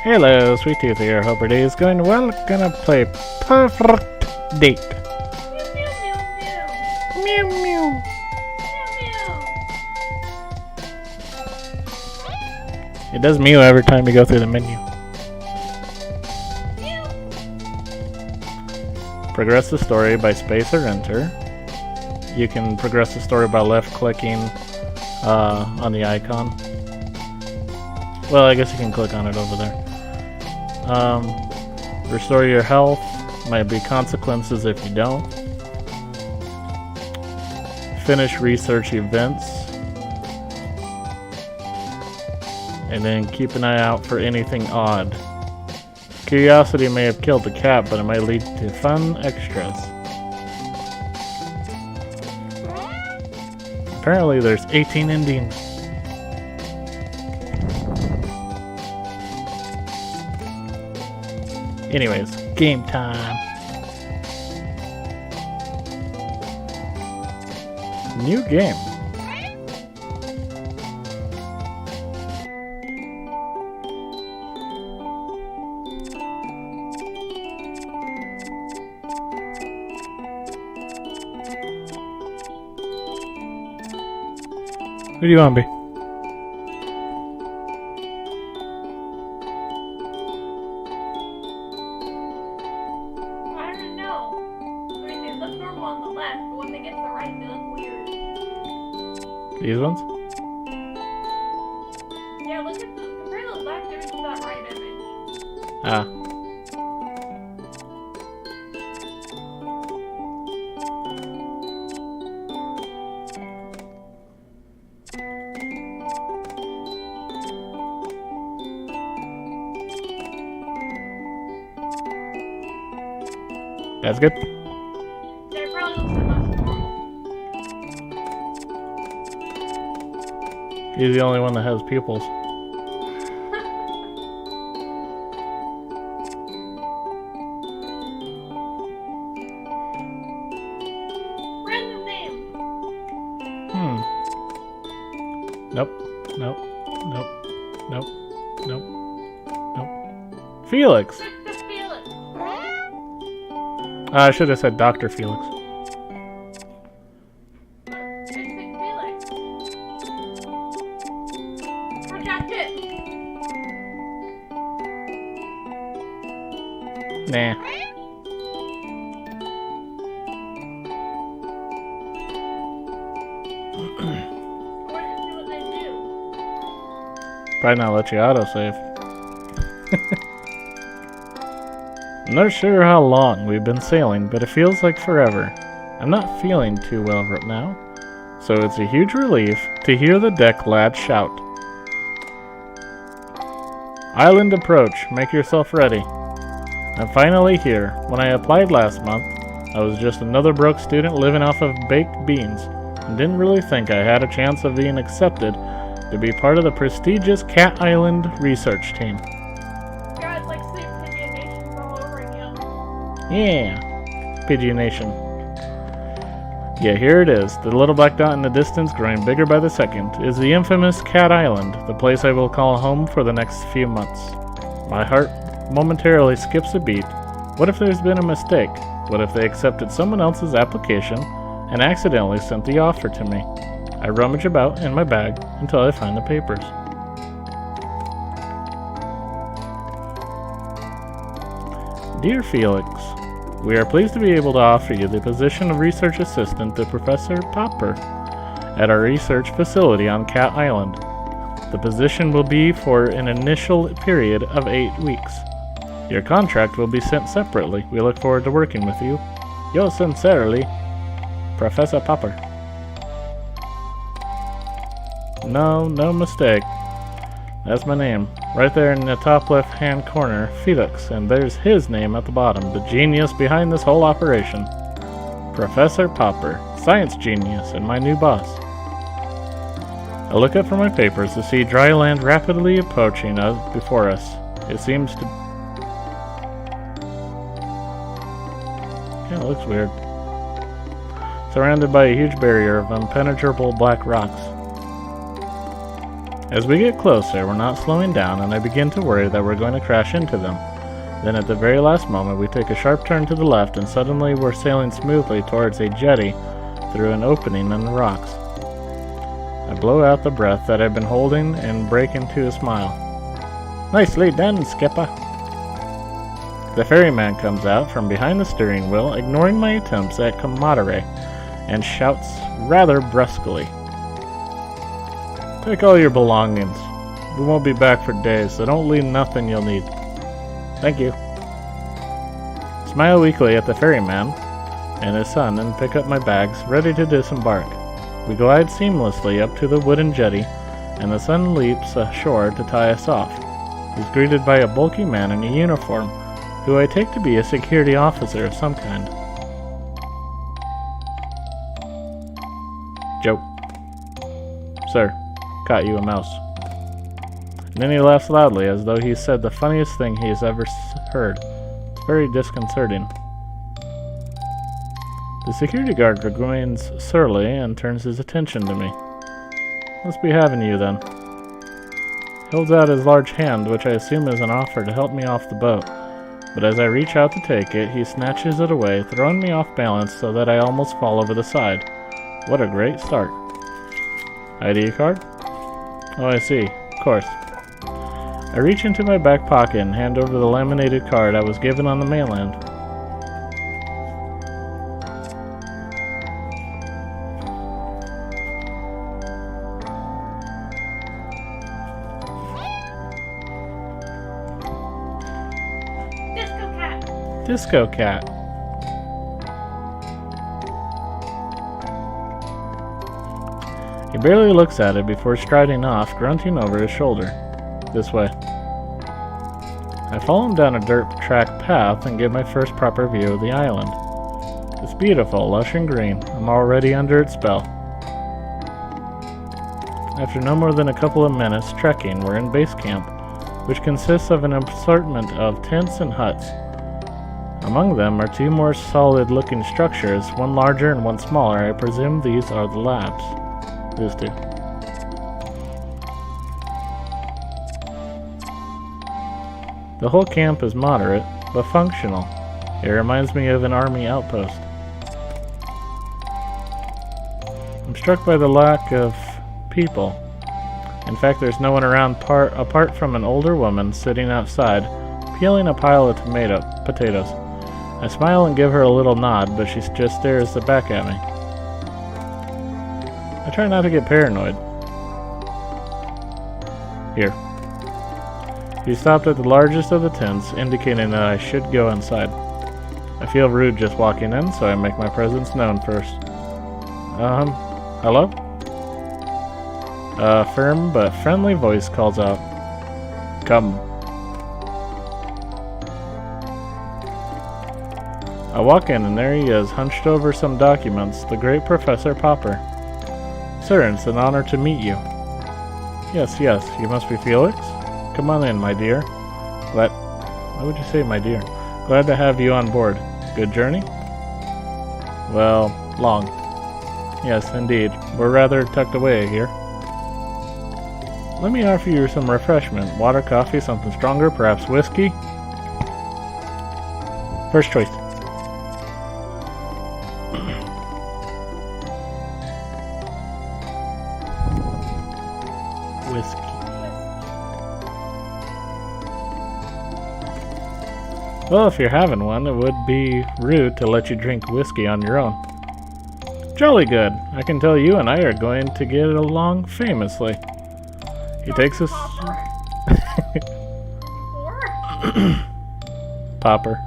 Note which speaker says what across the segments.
Speaker 1: Hello, Sweet Tooth here. Hope your day is going well. Gonna play Perfect Date.
Speaker 2: Meow, meow, meow.
Speaker 1: Mew mew.
Speaker 2: Meow, meow.
Speaker 1: It does mew every time you go through the menu.
Speaker 2: Meow.
Speaker 1: Progress the story by space or enter. You can progress the story by left clicking on the icon. Well, I guess you can click on it over there. Restore your health. Might be consequences if you don't. Finish research events. And then keep an eye out for anything odd. Curiosity may have killed the cat, but it might lead to fun extras. Apparently there's 18 endings. Anyways, game time. New game. Who do you want to be?
Speaker 2: I don't know. I mean, they look normal on the left, but when they get to the right, they look weird.
Speaker 1: These ones?
Speaker 2: Yeah, look at the compare the left image to that right image.
Speaker 1: Ah. That's good.
Speaker 2: Yeah, it probably looks the most normal.
Speaker 1: He's the only one that has pupils.
Speaker 2: Random name.
Speaker 1: Nope. Nope. Nope. Nope. Nope. Nope. Felix!
Speaker 2: Felix.
Speaker 1: I should have said Dr. Felix.
Speaker 2: Basic Felix. Protect it.
Speaker 1: Nah.
Speaker 2: What they do?
Speaker 1: Probably not let you autosave. I'm not sure how long we've been sailing, but it feels like forever. I'm not feeling too well right now, so it's a huge relief to hear the deck lad shout. Island approach, make yourself ready. I'm finally here. When I applied last month, I was just another broke student living off of baked beans, and didn't really think I had a chance of being accepted to be part of the prestigious Cat Island research team.
Speaker 2: God, it's like Sleep Pigeon Nation all over again.
Speaker 1: Yeah, Pigeon Nation. Yeah, here it is. The little black dot in the distance, growing bigger by the second, is the infamous Cat Island, the place I will call home for the next few months. My heart momentarily skips a beat. What if there's been a mistake? What if they accepted someone else's application and accidentally sent the offer to me? I rummage about in my bag until I find the papers. Dear Felix, we are pleased to be able to offer you the position of research assistant to Professor Popper at our research facility on Cat Island. The position will be for an initial period of 8 weeks. Your contract will be sent separately. We look forward to working with you. Yours sincerely, Professor Popper. No mistake. That's my name. Right there in the top left-hand corner, Felix, and there's his name at the bottom, the genius behind this whole operation. Professor Popper, science genius, and my new boss. I look up from my papers to see dry land rapidly approaching before us. It seems to... Yeah, it looks weird. Surrounded by a huge barrier of impenetrable black rocks. As we get closer, we're not slowing down, and I begin to worry that we're going to crash into them. Then at the very last moment, we take a sharp turn to the left, and suddenly we're sailing smoothly towards a jetty through an opening in the rocks. I blow out the breath that I've been holding and break into a smile. Nicely done, Skipper. The ferryman comes out from behind the steering wheel, ignoring my attempts at camaraderie, and shouts rather brusquely. Take all your belongings. We won't be back for days, so don't leave nothing you'll need. Thank you. Smile weakly at the ferryman and his son and pick up my bags, ready to disembark. We glide seamlessly up to the wooden jetty, and the son leaps ashore to tie us off. He's greeted by a bulky man in a uniform, who I take to be a security officer of some kind. Joke. Sir, caught you a mouse. And then he laughs loudly, as though he said the funniest thing he has ever heard. It's very disconcerting. The security guard remains surly and turns his attention to me. Must be having you, then. He holds out his large hand, which I assume is an offer to help me off the boat. But as I reach out to take it, he snatches it away, throwing me off balance so that I almost fall over the side. What a great start. ID card? Oh, I see. Of course. I reach into my back pocket and hand over the laminated card I was given on the mainland. Disco Cat. He barely looks at it before striding off, grunting over his shoulder. This way. I follow him down a dirt track path and get my first proper view of the island. It's beautiful, lush and green. I'm already under its spell. After no more than a couple of minutes trekking, we're in base camp, which consists of an assortment of tents and huts. Among them are two more solid-looking structures, one larger and one smaller. I presume these are the labs. These two. The whole camp is moderate, but functional. It reminds me of an army outpost. I'm struck by the lack of people. In fact, there's no one around apart from an older woman sitting outside, peeling a pile of potatoes. I smile and give her a little nod, but she just stares back at me. I try not to get paranoid. Here. She stopped at the largest of the tents, indicating that I should go inside. I feel rude just walking in, so I make my presence known first. Hello? A firm but friendly voice calls out, "Come." I walk in, and there he is, hunched over some documents, the great Professor Popper. Sir, it's an honor to meet you. Yes, you must be Felix? Come on in, my dear. Why would you say my dear? Glad to have you on board. Good journey? Well, long. Yes, indeed. We're rather tucked away here. Let me offer you some refreshment. Water, coffee, something stronger, perhaps whiskey? First choice. Whiskey. Well, if you're having one, it would be rude to let you drink whiskey on your own. Jolly good. I can tell you and I are going to get along famously. He takes us... Popper.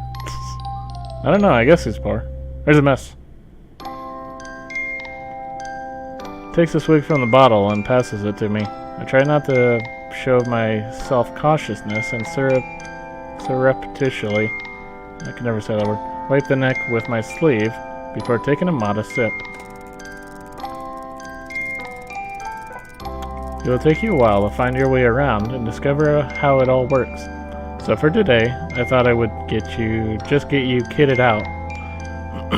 Speaker 1: I don't know, I guess he's poor. There's a mess. Takes a swig from the bottle and passes it to me. I try not to show my self-consciousness and surreptitiously, I can never say that word, wipe the neck with my sleeve before taking a modest sip. It will take you a while to find your way around and discover how it all works. So for today, I thought I would get you kitted out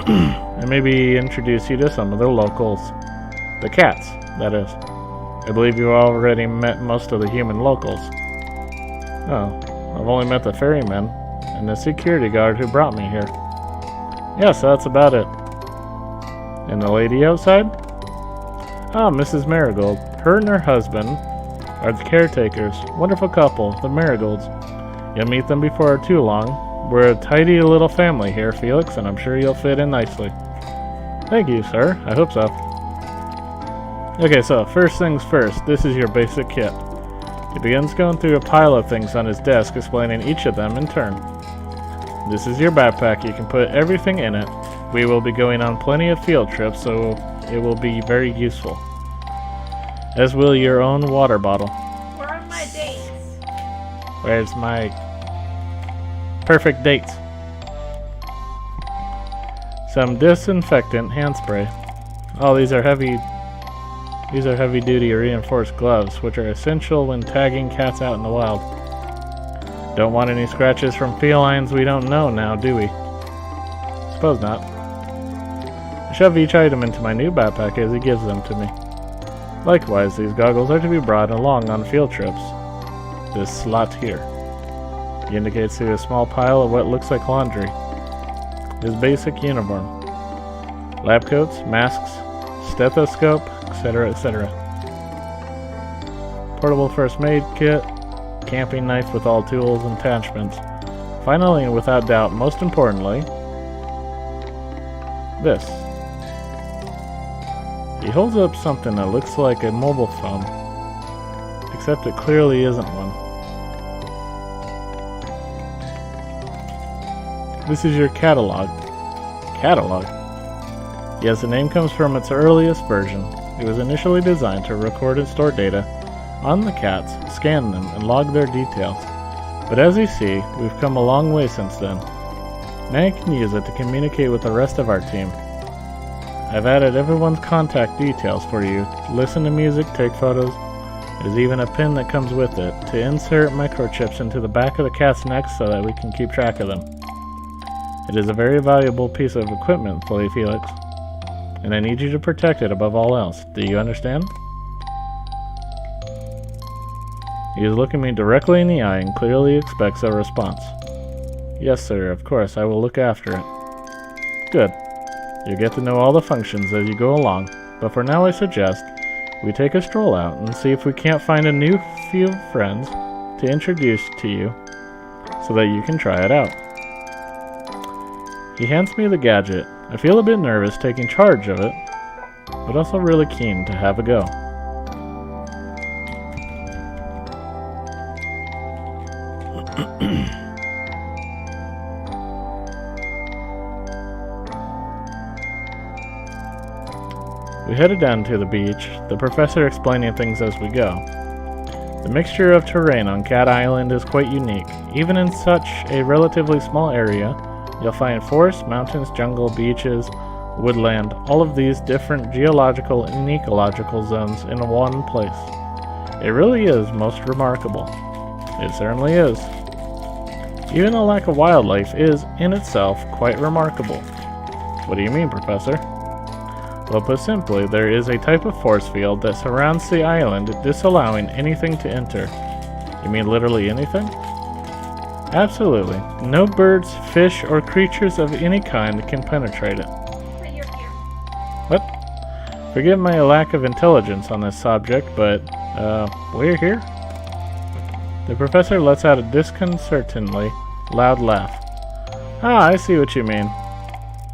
Speaker 1: and maybe introduce you to some of the locals. The cats, that is. I believe you already met most of the human locals. Oh, I've only met the ferryman and the security guard who brought me here. Yes, that's about it. And the lady outside? Ah, Mrs. Marigold. Her and her husband are the caretakers. Wonderful couple, the Marigolds. You'll meet them before too long. We're a tidy little family here, Felix, and I'm sure you'll fit in nicely. Thank you, sir. I hope so. Okay, so first things first, this is your basic kit. He begins going through a pile of things on his desk, explaining each of them in turn. This is your backpack. You can put everything in it. We will be going on plenty of field trips, so it will be very useful. As will your own water bottle.
Speaker 2: Where are my dates?
Speaker 1: Where's my perfect dates? Some disinfectant hand spray. Oh, these are heavy-duty reinforced gloves, which are essential when tagging cats out in the wild. Don't want any scratches from felines we don't know now, do we? Suppose not. I shove each item into my new backpack as he gives them to me. Likewise, these goggles are to be brought along on field trips. This slot here. He indicates to a small pile of what looks like laundry. His basic uniform. Lab coats, masks, stethoscope, etc., etc. Portable first aid kit, camping knife with all tools and attachments. Finally, and without doubt, most importantly, this. He holds up something that looks like a mobile phone, except it clearly isn't one. This is your catalog. Catalog? Yes, the name comes from its earliest version. It was initially designed to record and store data on the cats, scan them, and log their details. But as you see, we've come a long way since then. Now you can use it to communicate with the rest of our team. I've added everyone's contact details for you. Listen to music, take photos. There's even a pin that comes with it to insert microchips into the back of the cat's neck so that we can keep track of them. It is a very valuable piece of equipment for you, Felix, and I need you to protect it above all else. Do you understand? He is looking me directly in the eye and clearly expects a response. Yes, sir, of course, I will look after it. Good. You'll get to know all the functions as you go along, but for now I suggest we take a stroll out and see if we can't find a new few friends to introduce to you so that you can try it out. He hands me the gadget. I feel a bit nervous taking charge of it, but also really keen to have a go. We headed down to the beach, the professor explaining things as we go. The mixture of terrain on Cat Island is quite unique. Even in such a relatively small area, you'll find forests, mountains, jungle, beaches, woodland, all of these different geological and ecological zones in one place. It really is most remarkable. It certainly is. Even the lack of wildlife is, in itself, quite remarkable. What do you mean, Professor? Well, put simply, there is a type of force field that surrounds the island, disallowing anything to enter. You mean literally anything? Absolutely. No birds, fish, or creatures of any kind can penetrate it.
Speaker 2: But you're here.
Speaker 1: What? Forgive my lack of intelligence on this subject, but, we're here? The professor lets out a disconcertingly loud laugh. Ah, I see what you mean.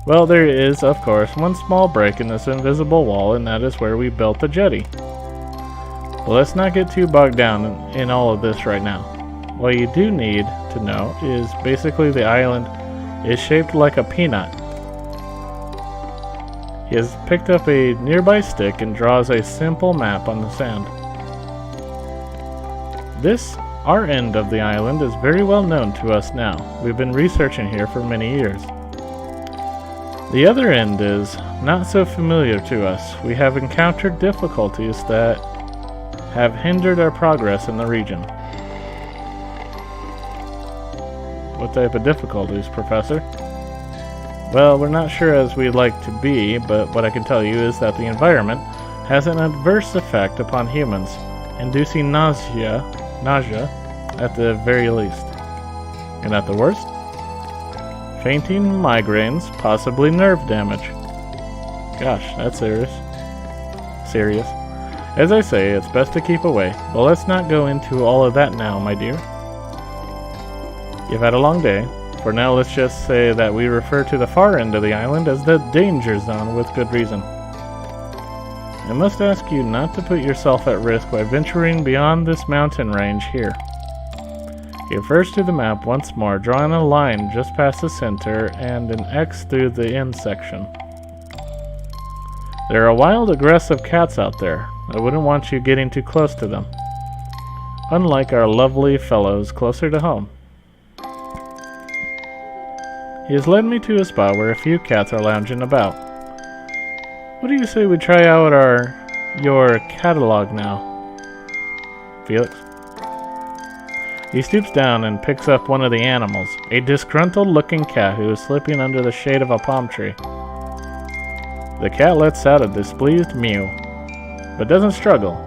Speaker 1: Well, there is, of course, one small break in this invisible wall, and that is where we built the jetty. But let's not get too bogged down in all of this right now. What you do need to know is basically the island is shaped like a peanut. He has picked up a nearby stick and draws a simple map on the sand. This, our end of the island, is very well known to us now. We've been researching here for many years. The other end is not so familiar to us. We have encountered difficulties that have hindered our progress in the region. What type of difficulties, Professor? Well, we're not sure as we'd like to be, but what I can tell you is that the environment has an adverse effect upon humans, inducing nausea at the very least. And at the worst, fainting, migraines, possibly nerve damage. Gosh, that's serious. As I say, it's best to keep away, but let's not go into all of that now, my dear. You've had a long day. For now, let's just say that we refer to the far end of the island as the danger zone with good reason. I must ask you not to put yourself at risk by venturing beyond this mountain range here. Go first to the map once more, drawing a line just past the center and an X through the end section. There are wild, aggressive cats out there. I wouldn't want you getting too close to them. Unlike our lovely fellows closer to home. He has led me to a spot where a few cats are lounging about. What do you say we try out your catalog now, Felix? He stoops down and picks up one of the animals, a disgruntled-looking cat who is sleeping under the shade of a palm tree. The cat lets out a displeased mew, but doesn't struggle.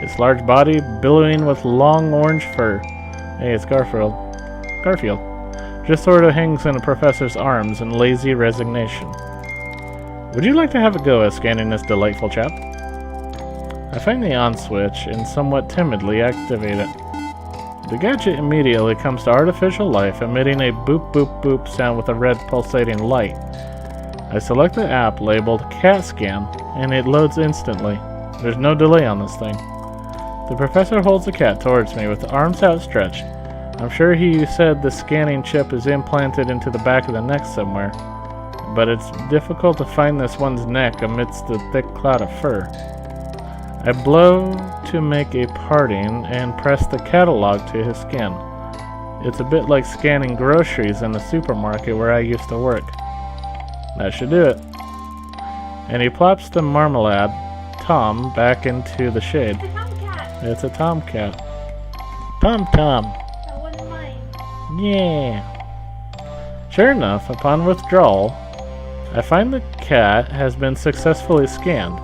Speaker 1: Its large body billowing with long orange fur. Hey, it's Garfield. Just sort of hangs in the professor's arms in lazy resignation. Would you like to have a go at scanning this delightful chap? I find the on switch and somewhat timidly activate it. The gadget immediately comes to artificial life, emitting a boop boop boop sound with a red pulsating light. I select the app labeled Cat Scan, and it loads instantly. There's no delay on this thing. The professor holds the cat towards me with arms outstretched. I'm sure he said the scanning chip is implanted into the back of the neck somewhere, but it's difficult to find this one's neck amidst the thick cloud of fur. I blow to make a parting and press the catalog to his skin. It's a bit like scanning groceries in the supermarket where I used to work. That should do it. And he plops the marmalade Tom back into the shade.
Speaker 2: It's a tomcat.
Speaker 1: It's a tomcat. Tom.
Speaker 2: I wouldn't mind.
Speaker 1: Yeah. Sure enough, upon withdrawal, I find the cat has been successfully scanned.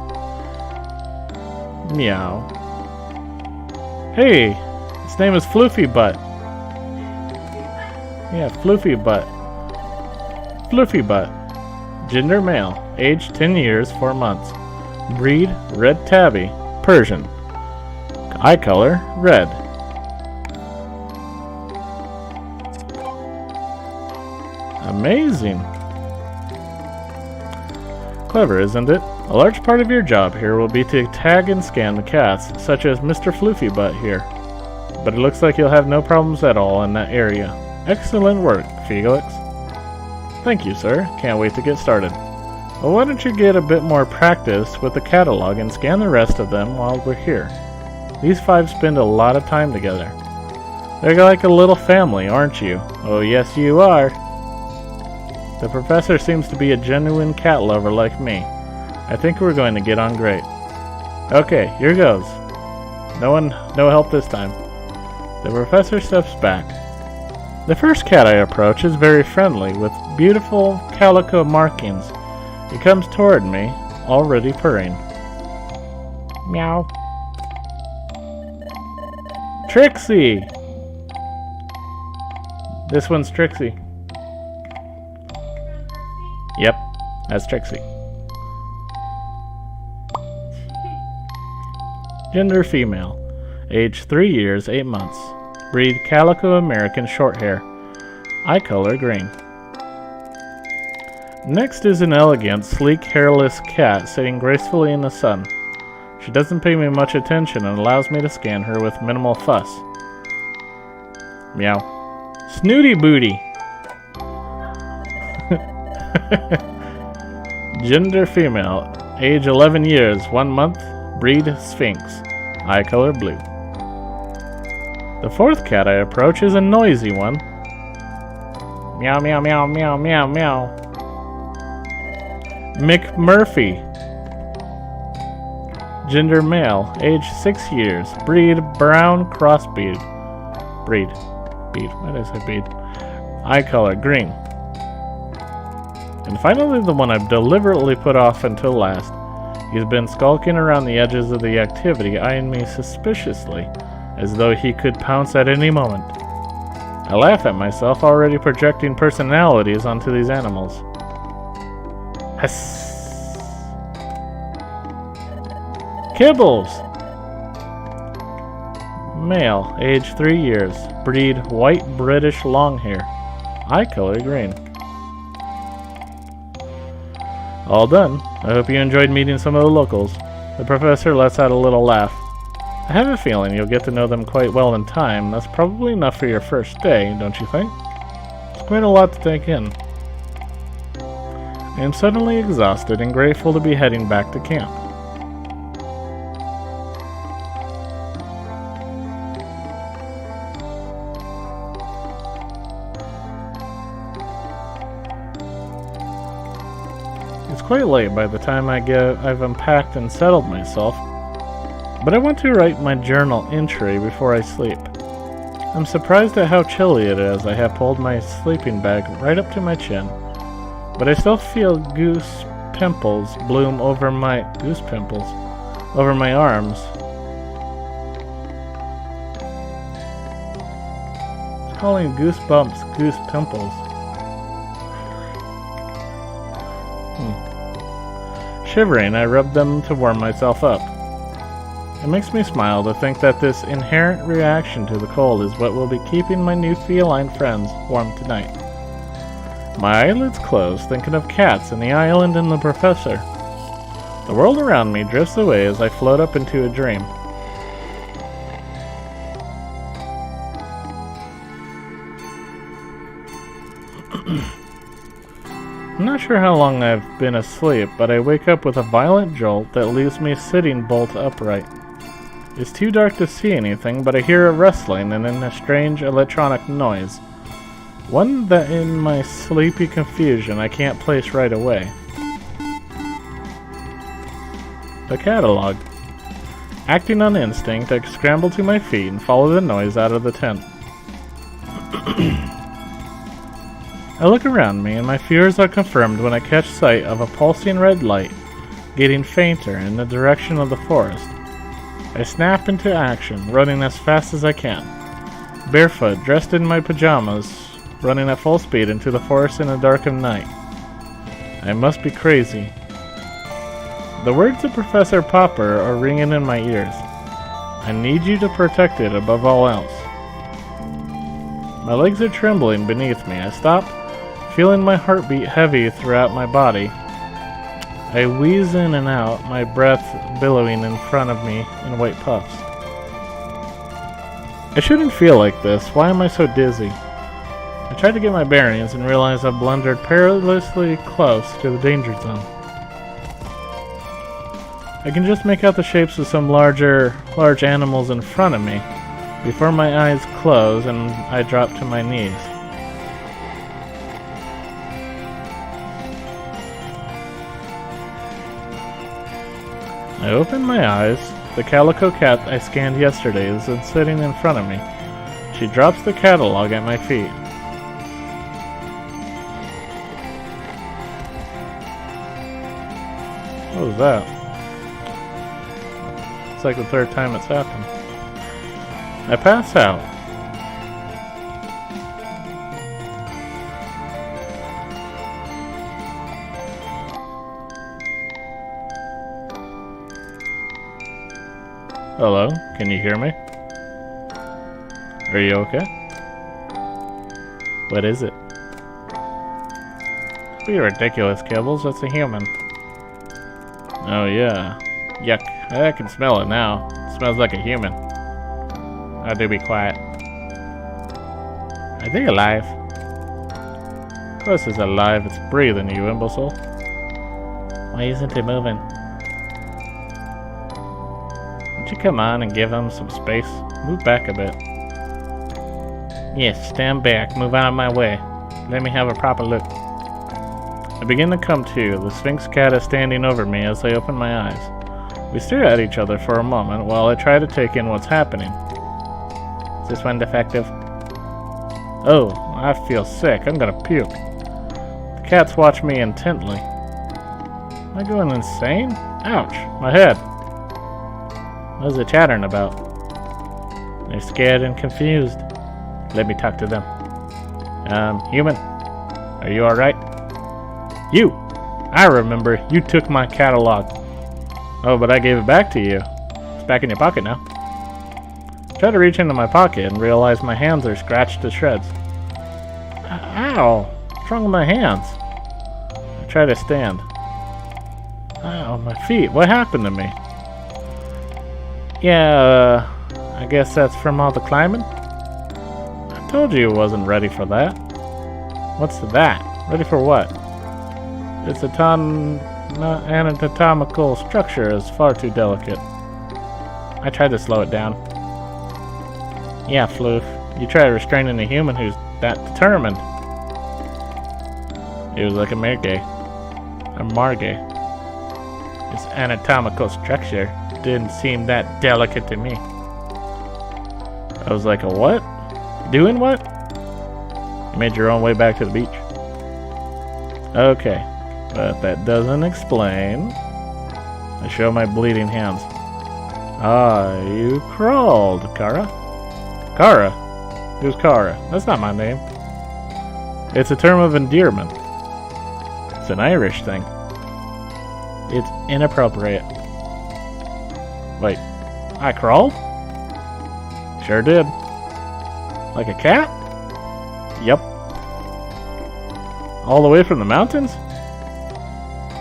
Speaker 1: Meow. Hey, his name is Floofy Butt. Yeah, Floofy Butt. Floofy Butt. Gender male. Age 10 years, 4 months. Breed red tabby. Persian. Eye color red. Amazing. Clever, isn't it? A large part of your job here will be to tag and scan the cats, such as Mr. Floofy Butt here. But it looks like you'll have no problems at all in that area. Excellent work, Felix. Thank you, sir. Can't wait to get started. Well, why don't you get a bit more practice with the catalog and scan the rest of them while we're here? These 5 spend a lot of time together. They're like a little family, aren't you? Oh, yes, you are. The professor seems to be a genuine cat lover like me. I think we're going to get on great. Okay, here goes. No help this time. The professor steps back. The first cat I approach is very friendly, with beautiful calico markings. It comes toward me, already purring. Meow. Trixie! This one's Trixie. Yep, that's Trixie. Gender female. Age 3 years, 8 months. Breed Calico American Shorthair. Eye color green. Next is an elegant, sleek, hairless cat sitting gracefully in the sun. She doesn't pay me much attention and allows me to scan her with minimal fuss. Meow. Snooty Booty. Gender female. Age 11 years, 1 month. Breed Sphinx. Eye color blue. The fourth cat I approach is a noisy one. Meow, meow, meow, meow, meow, meow. McMurphy. Gender male. Age 6 years. Breed brown crossbreed. Breed. Why did I say breed? Eye color green. And finally the one I've deliberately put off until last. He's been skulking around the edges of the activity, eyeing me suspiciously, as though he could pounce at any moment. I laugh at myself, already projecting personalities onto these animals. Hiss. Kibbles! Male, age 3 years, breed white British Longhair, eye color green. All done. I hope you enjoyed meeting some of the locals. The professor lets out a little laugh. I have a feeling you'll get to know them quite well in time. That's probably enough for your first day, don't you think? It's quite a lot to take in. I am suddenly exhausted and grateful to be heading back to camp. It's quite late by the time I've unpacked and settled myself, but I want to write my journal entry before I sleep. I'm surprised at how chilly it is. I have pulled my sleeping bag right up to my chin, but I still feel goose pimples over my arms. It's calling goosebumps goose pimples. Shivering, I rub them to warm myself up. It makes me smile to think that this inherent reaction to the cold is what will be keeping my new feline friends warm tonight. My eyelids close, thinking of cats and the island and the professor. The world around me drifts away as I float up into a dream. I'm not sure how long I've been asleep, but I wake up with a violent jolt that leaves me sitting bolt upright. It's too dark to see anything, but I hear a rustling and then a strange electronic noise. One that in my sleepy confusion I can't place right away. The catalog. Acting on instinct, I scramble to my feet and follow the noise out of the tent. I look around me, and my fears are confirmed when I catch sight of a pulsing red light, getting fainter in the direction of the forest. I snap into action, running as fast as I can. Barefoot, dressed in my pajamas, running at full speed into the forest in the darkened night. I must be crazy. The words of Professor Popper are ringing in my ears. I need you to protect it above all else. My legs are trembling beneath me. I stop, feeling my heartbeat heavy throughout my body. I wheeze in and out, my breath billowing in front of me in white puffs. I shouldn't feel like this. Why am I so dizzy? I try to get my bearings and realize I've blundered perilously close to the danger zone. I can just make out the shapes of some large animals in front of me before my eyes close and I drop to my knees. I open my eyes. The calico cat I scanned yesterday is sitting in front of me. She drops the catalog at my feet. What was that? It's like the third time it's happened. I pass out. Hello, can you hear me? Are you okay? What is it? Be ridiculous, Kibbles. That's a human. Oh yeah. Yuck. I can smell it now. It smells like a human. I do be quiet. Are they alive? Of course it's alive. It's breathing, you imbecile. Why isn't it moving? Won't you come on and give him some space? Move back a bit. Yes, stand back. Move out of my way. Let me have a proper look. I begin to come to. The Sphinx cat is standing over me as I open my eyes. We stare at each other for a moment while I try to take in what's happening. Is this one defective? Oh, I feel sick. I'm gonna puke. The cats watch me intently. Am I going insane? Ouch, my head. What is it chattering about? They're scared and confused. Let me talk to them. Human, are you alright? You! I remember, you took my catalog. Oh, but I gave it back to you. It's back in your pocket now. Try to reach into my pocket and realize my hands are scratched to shreds. Ow! What's wrong with my hands? I try to stand. Ow, my feet. What happened to me? Yeah, I guess that's from all the climbing? I told you I wasn't ready for that. What's that? Ready for what? Its anatomical structure is far too delicate. I tried to slow it down. Yeah, Floof, you try restraining a human who's that determined. It was like a margay. Its anatomical structure didn't seem that delicate to me. I was like, a what? Doing what? You made your own way back to the beach. Okay, but that doesn't explain. I show my bleeding hands. Ah, you crawled, Kara. Kara? Who's Kara? That's not my name. It's a term of endearment. It's an Irish thing. It's inappropriate. Wait, I crawled? Sure did. Like a cat? Yep. All the way from the mountains?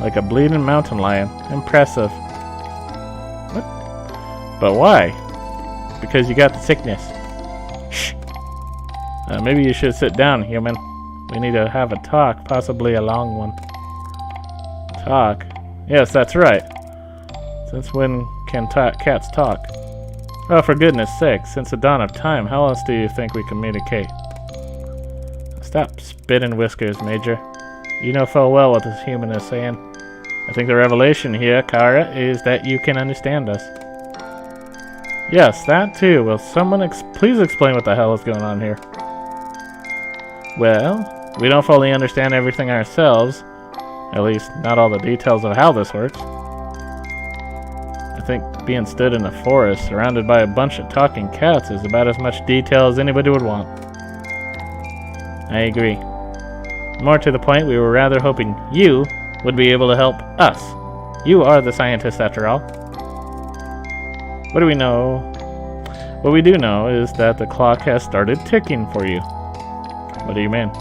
Speaker 1: Like a bleeding mountain lion. Impressive. What? But why? Because you got the sickness. Shh. Maybe you should sit down, human. We need to have a talk, possibly a long one. Talk? Yes, that's right. Since when can cats talk? Oh, for goodness sake, since the dawn of time, how else do you think we communicate? Stop spitting whiskers, Major. You know full well what this human is saying. I think the revelation here, Kara, is that you can understand us. Yes, that too. Will someone please explain what the hell is going on here? Well, we don't fully understand everything ourselves. At least, not all the details of how this works. I think being stood in a forest surrounded by a bunch of talking cats is about as much detail as anybody would want. I agree. More to the point, we were rather hoping you would be able to help us. You are the scientist after all. What do we know? What we do know is that the clock has started ticking for you. What do you mean?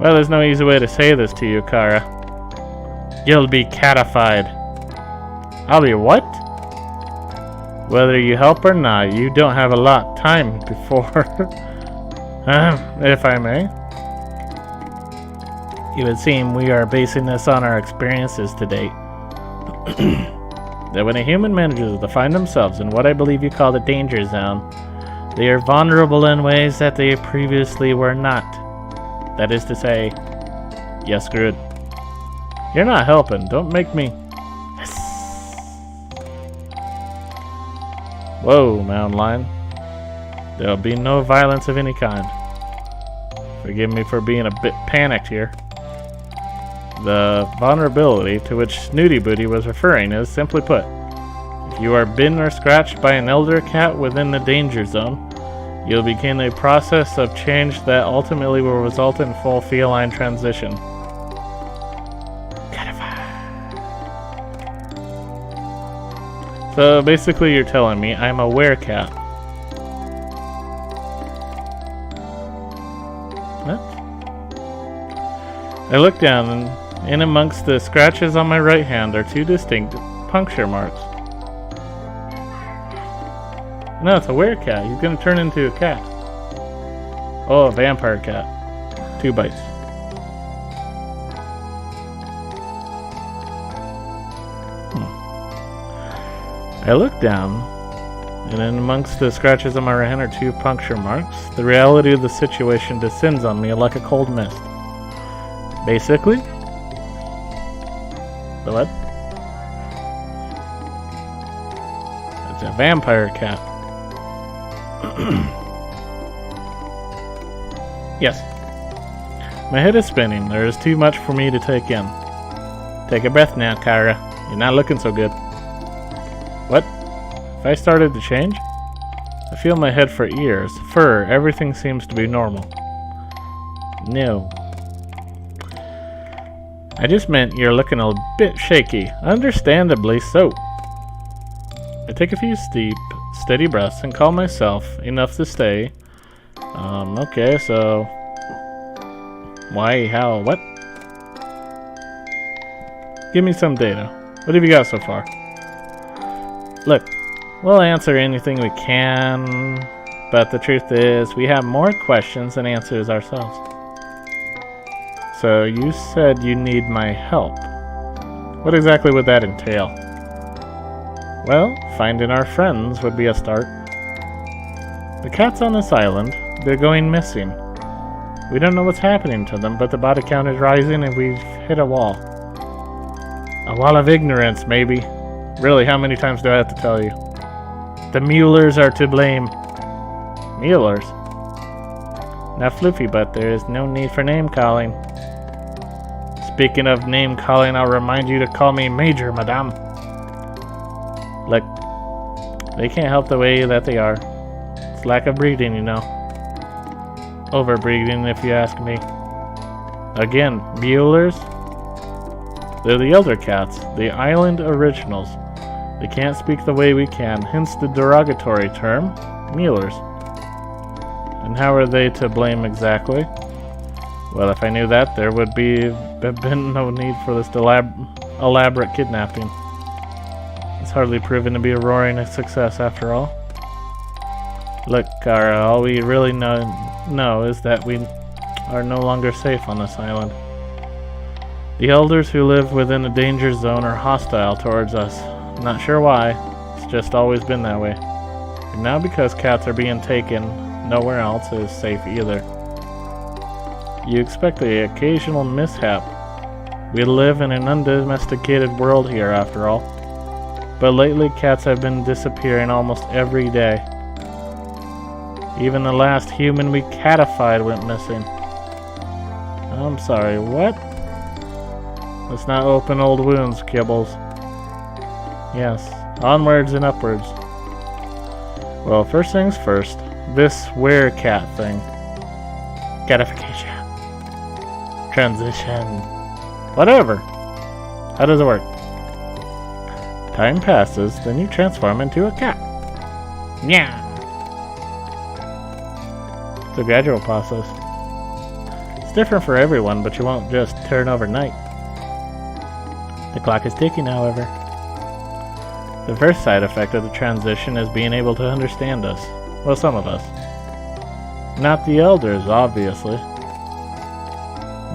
Speaker 1: Well, there's no easy way to say this to you, Kara. You'll be catified. I'll be what? Whether you help or not, you don't have a lot time before... if I may. It would seem we are basing this on our experiences to date. That when a human manages to find themselves in what I believe you call the danger zone, they are vulnerable in ways that they previously were not. That is to say, you're screwed. You're not helping. Don't make me... Yes. Whoa, mountain lion. There'll be no violence of any kind. Forgive me for being a bit panicked here. The vulnerability to which Snooty Booty was referring is, simply put, if you are bitten or scratched by an elder cat within the danger zone, you'll begin a process of change that ultimately will result in full feline transition. So basically you're telling me I'm a werecat. What? I look down and in amongst the scratches on my right hand are two distinct puncture marks. No, it's a werecat. He's gonna turn into a cat. Oh, a vampire cat. 2 bites. I look down, and in amongst the scratches on my right hand are 2 puncture marks. The reality of the situation descends on me like a cold mist. Basically, the what? It's a vampire cat. Yes. My head is spinning. There is too much for me to take in. Take a breath now, Kara. You're not looking so good. What? If I started to change? I feel my head for ears. Fur, everything seems to be normal. No. I just meant you're looking a bit shaky. Understandably so. I take a few deep, steady breaths and call myself enough to stay. Okay, so... Why, how, what? Give me some data. What have you got so far? Look, we'll answer anything we can, but the truth is, we have more questions than answers ourselves. So, you said you need my help. What exactly would that entail? Well, finding our friends would be a start. The cats on this island, they're going missing. We don't know what's happening to them, but the body count is rising and we've hit a wall. A wall of ignorance, maybe. Really, how many times do I have to tell you? The Muellers are to blame. Muellers? Now, Floofy, but there is no need for name-calling. Speaking of name-calling, I'll remind you to call me Major, madame. Look, they can't help the way that they are. It's lack of breeding, you know. Overbreeding, if you ask me. Again, Muellers? They're the elder cats, the island originals. They can't speak the way we can, hence the derogatory term, Muellers. And how are they to blame exactly? Well, if I knew that, there would have been no need for this elaborate kidnapping. It's hardly proven to be a roaring success after all. Look, Kara, all we really know is that we are no longer safe on this island. The elders who live within the danger zone are hostile towards us. Not sure why, it's just always been that way. And now because cats are being taken, nowhere else is safe either. You expect the occasional mishap. We live in an undomesticated world here, after all. But lately, cats have been disappearing almost every day. Even the last human we catified went missing. I'm sorry, what? Let's not open old wounds, Kibbles. Yes, onwards and upwards. Well, first things first, this werecat thing. Catification. Transition. Whatever. How does it work? Time passes, then you transform into a cat. Yeah. It's a gradual process. It's different for everyone, but you won't just turn overnight. The clock is ticking, however. The first side effect of the transition is being able to understand us. Well, some of us. Not the elders, obviously.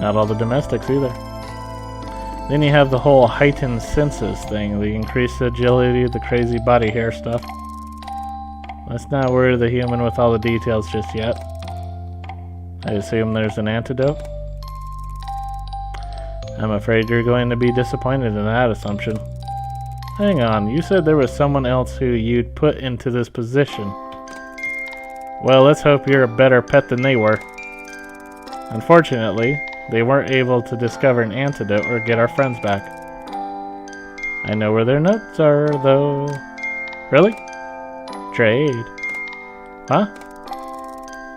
Speaker 1: Not all the domestics either. Then you have the whole heightened senses thing, the increased agility, the crazy body hair stuff. Let's not worry the human with all the details just yet. I assume there's an antidote? I'm afraid you're going to be disappointed in that assumption. Hang on, you said there was someone else who you'd put into this position. Well, let's hope you're a better pet than they were. Unfortunately, they weren't able to discover an antidote or get our friends back. I know where their notes are, though. Really? Trade. Huh?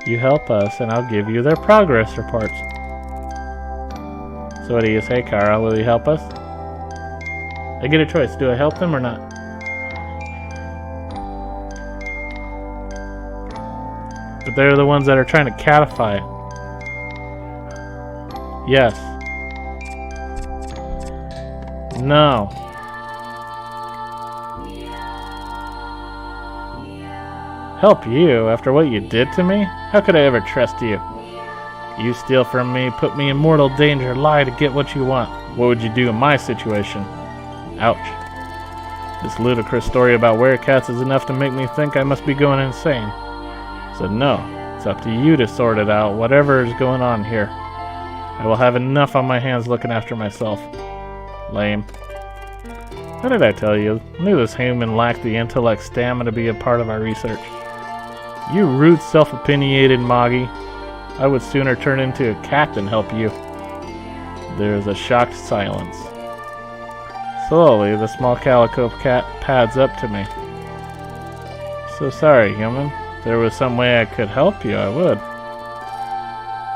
Speaker 1: You help us, and I'll give you their progress reports. So what do you say, Kara? Will you help us? I get a choice. Do I help them or not? But they're the ones that are trying to catify it. Yes. No. Help you after what you did to me? How could I ever trust you? You steal from me, put me in mortal danger, lie to get what you want. What would you do in my situation? Ouch. This ludicrous story about werecats is enough to make me think I must be going insane. So no, it's up to you to sort it out, whatever is going on here. I will have enough on my hands looking after myself. Lame. What did I tell you? I knew this human lacked the intellect stamina to be a part of our research. You rude, self-opinionated Moggy. I would sooner turn into a cat than help you. There is a shocked silence. Slowly, the small calico cat pads up to me. So sorry, human. If there was some way I could help you, I would.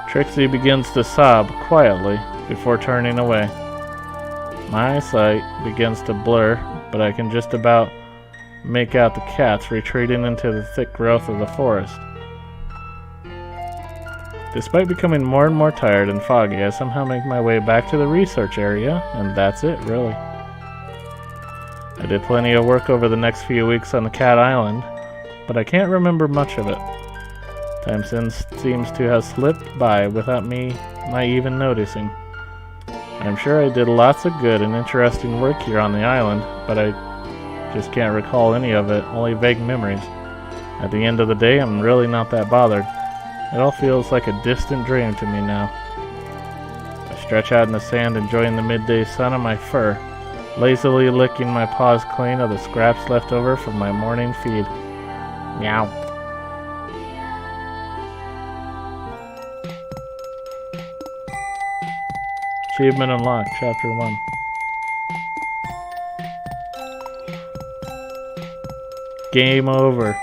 Speaker 1: Trixie begins to sob quietly before turning away. My eyesight begins to blur, but I can just about make out the cats retreating into the thick growth of the forest. Despite becoming more and more tired and foggy, I somehow make my way back to the research area, and that's it, really. I did plenty of work over the next few weeks on the Cat Island, but I can't remember much of it. Time seems to have slipped by without me not even noticing. I'm sure I did lots of good and interesting work here on the island, but I just can't recall any of it, only vague memories. At the end of the day, I'm really not that bothered. It all feels like a distant dream to me now. I stretch out in the sand, enjoying the midday sun on my fur, lazily licking my paws clean of the scraps left over from my morning feed. Meow. Achievement unlocked, Chapter 1. Game over.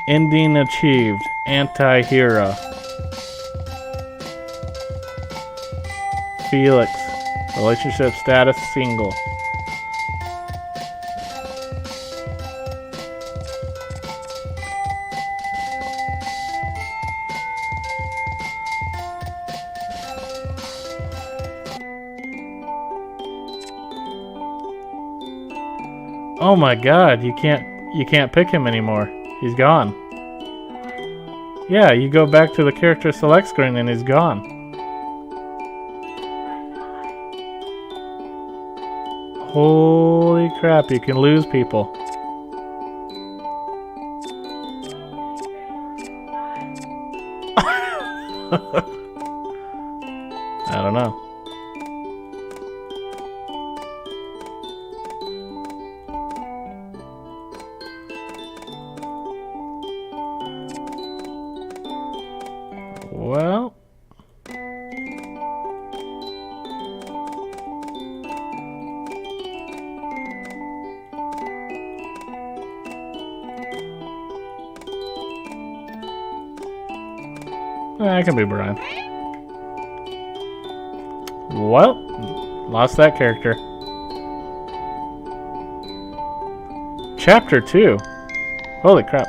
Speaker 1: Ending achieved. Anti-hero. Felix. Relationship status single. Oh my god, you can't pick him anymore. He's gone. Yeah, you go back to the character select screen and he's gone. Holy crap, you can lose people. I don't know. Well, I can be Brian. Well, lost that character. Chapter 2. Holy crap.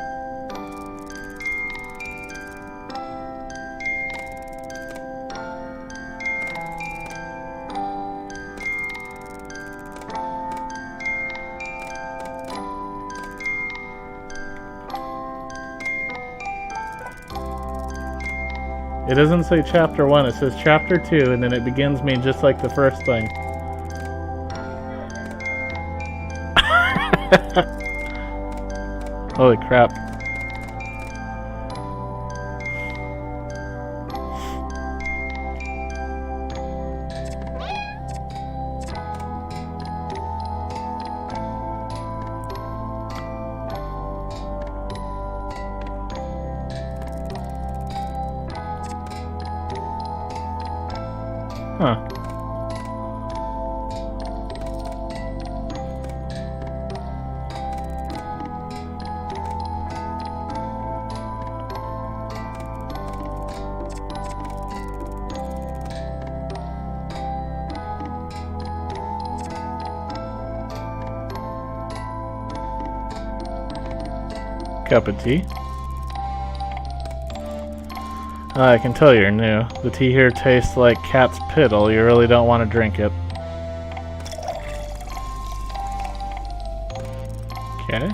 Speaker 1: It doesn't say chapter 1, it says chapter 2, and then it begins me just like the first thing. Holy crap. Huh. Cup of tea. I can tell you're new. The tea here tastes like cat's piddle. You really don't want to drink it. Okay.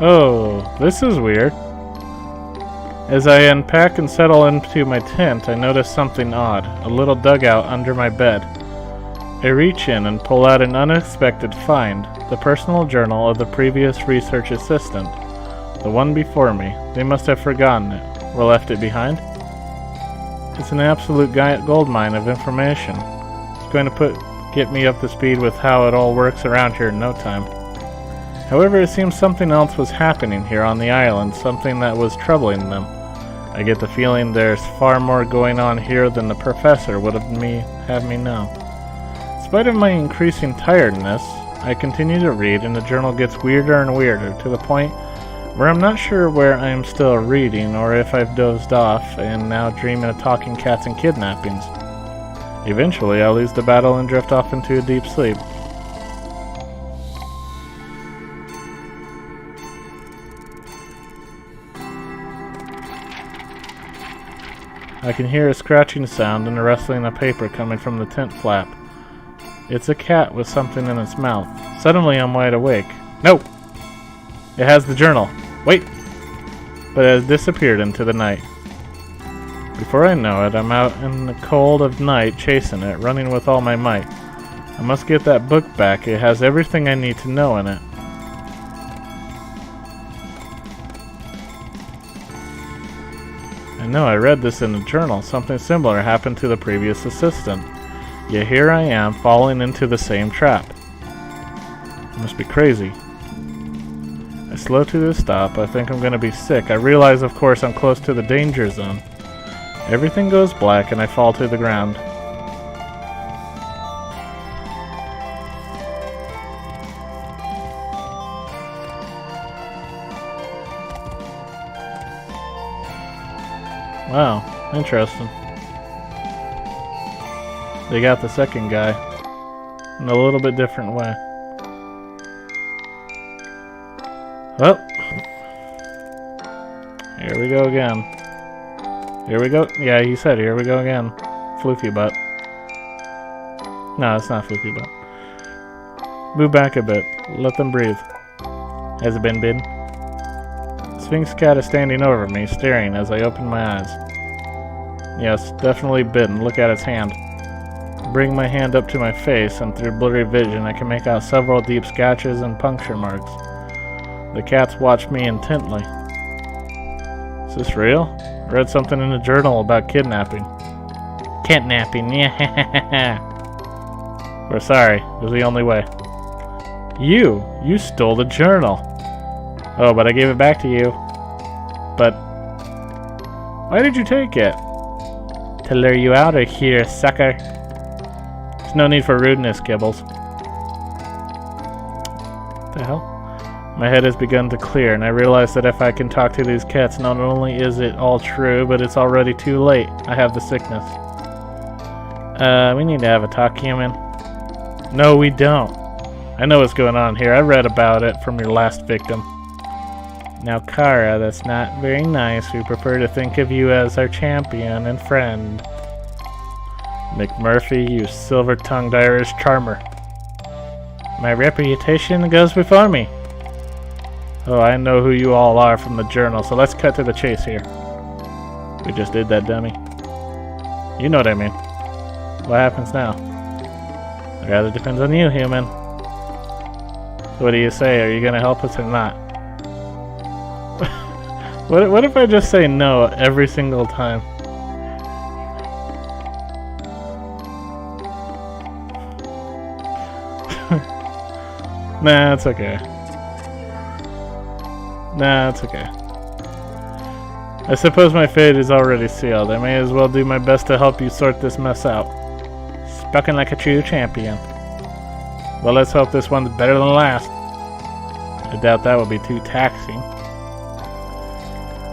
Speaker 1: Oh, this is weird. As I unpack and settle into my tent, I notice something odd. A little dugout under my bed. I reach in and pull out an unexpected find, the personal journal of the previous research assistant. The one before me. They must have forgotten it, or left it behind. It's an absolute goldmine of information. It's going to get me up to speed with how it all works around here in no time. However, it seems something else was happening here on the island, something that was troubling them. I get the feeling there's far more going on here than the professor would have me know. In spite of my increasing tiredness, I continue to read, and the journal gets weirder and weirder, to the point where I'm not sure where I am still reading, or if I've dozed off and now dreaming of talking cats and kidnappings. Eventually, I lose the battle and drift off into a deep sleep. I can hear a scratching sound and a rustling of paper coming from the tent flap. It's a cat with something in its mouth. Suddenly, I'm wide awake. No! It has the journal. Wait! But it has disappeared into the night. Before I know it, I'm out in the cold of night chasing it, running with all my might. I must get that book back. It has everything I need to know in it. I know I read this in the journal. Something similar happened to the previous assistant. Yet here I am, falling into the same trap. I must be crazy. I slow to a stop. I think I'm going to be sick. I realize, of course, I'm close to the danger zone. Everything goes black and I fall to the ground. Wow, interesting. They got the second guy in a little bit different way. Well, here we go again. Here we go. Yeah, he said here we go again. Floofy butt. No, it's not floofy butt. Move back a bit. Let them breathe. Has it been bitten? Sphinx cat is standing over me, staring as I open my eyes. Yes, definitely bitten. Look at its hand. Bring my hand up to my face, and through blurry vision I can make out several deep scratches and puncture marks. The cats watch me intently. Is this real? I read something in the journal about kidnapping. Kidnapping, yeah. We're sorry, it was the only way. You stole the journal. Oh, but I gave it back to you. But why did you take it? To lure you out of here, sucker. There's no need for rudeness, Gibbles. What the hell? My head has begun to clear, and I realize that if I can talk to these cats, not only is it all true, but it's already too late. I have the sickness. We need to have a talk, human. No, we don't. I know what's going on here. I read about it from your last victim. Now, Kara, that's not very nice. We prefer to think of you as our champion and friend. McMurphy, you silver-tongued Irish charmer. My reputation goes before me. Oh, I know who you all are from the journal, so let's cut to the chase here. We just did that, dummy. You know what I mean. What happens now? It rather depends on you, human. What do you say? Are you gonna help us or not? What if I just say no every single time? Nah, it's okay. Nah, it's okay. I suppose my fate is already sealed. I may as well do my best to help you sort this mess out. Spoken like a true champion. Well, let's hope this one's better than last. I doubt that will be too taxing.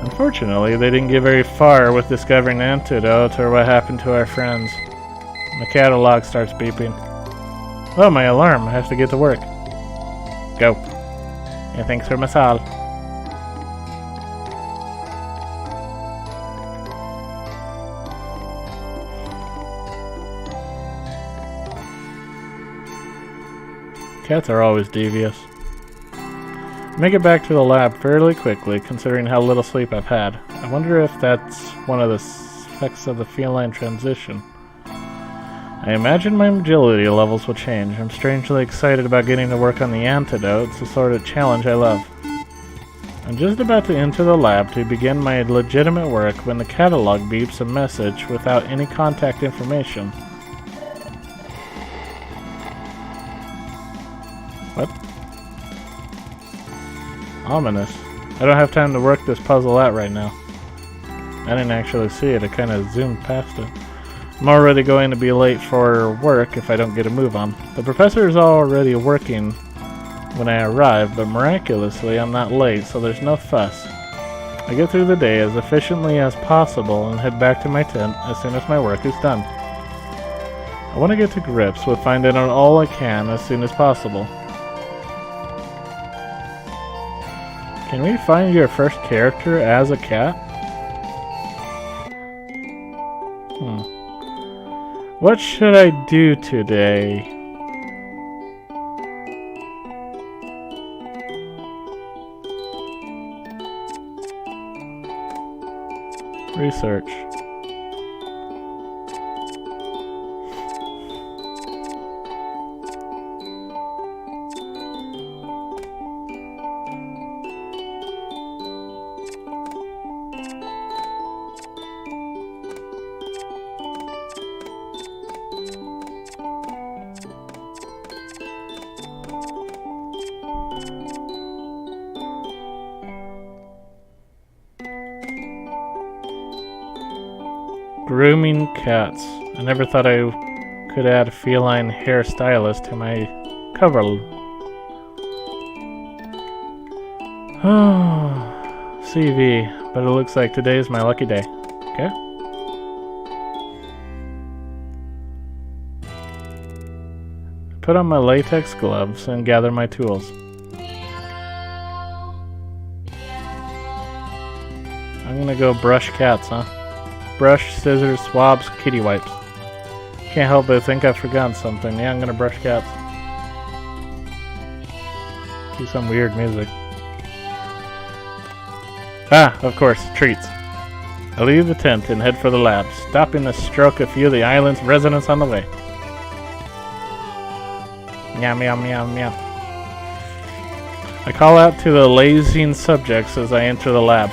Speaker 1: Unfortunately, they didn't get very far with discovering the antidote or what happened to our friends. My catalog starts beeping. Oh, my alarm. I have to get to work. Go. And thanks for Masal. Cats are always devious. Make it back to the lab fairly quickly, considering how little sleep I've had. I wonder if that's one of the effects of the feline transition. I imagine my agility levels will change. I'm strangely excited about getting to work on the antidote. It's the sort of challenge I love. I'm just about to enter the lab to begin my legitimate work when the catalog beeps a message without any contact information. What? Ominous. I don't have time to work this puzzle out right now. I didn't actually see it. I kind of zoomed past it. I'm already going to be late for work if I don't get a move on. The professor is already working when I arrive, but miraculously I'm not late, so there's no fuss. I get through the day as efficiently as possible and head back to my tent as soon as my work is done. I want to get to grips with finding out all I can as soon as possible. Can we find your first character as a cat? What should I do today? Research. Grooming cats. I never thought I could add a feline hairstylist to my cover. CV, but it looks like today is my lucky day. Okay. Put on my latex gloves and gather my tools. I'm gonna go brush cats, huh? Brush, scissors, swabs, kitty wipes. Can't help but think I've forgotten something. Yeah, I'm gonna brush cats. Do some weird music. Ah, of course, treats. I leave the tent and head for the lab, stopping to stroke a few of the island's residents on the way. Meow, meow, meow, meow. I call out to the lazing subjects as I enter the lab.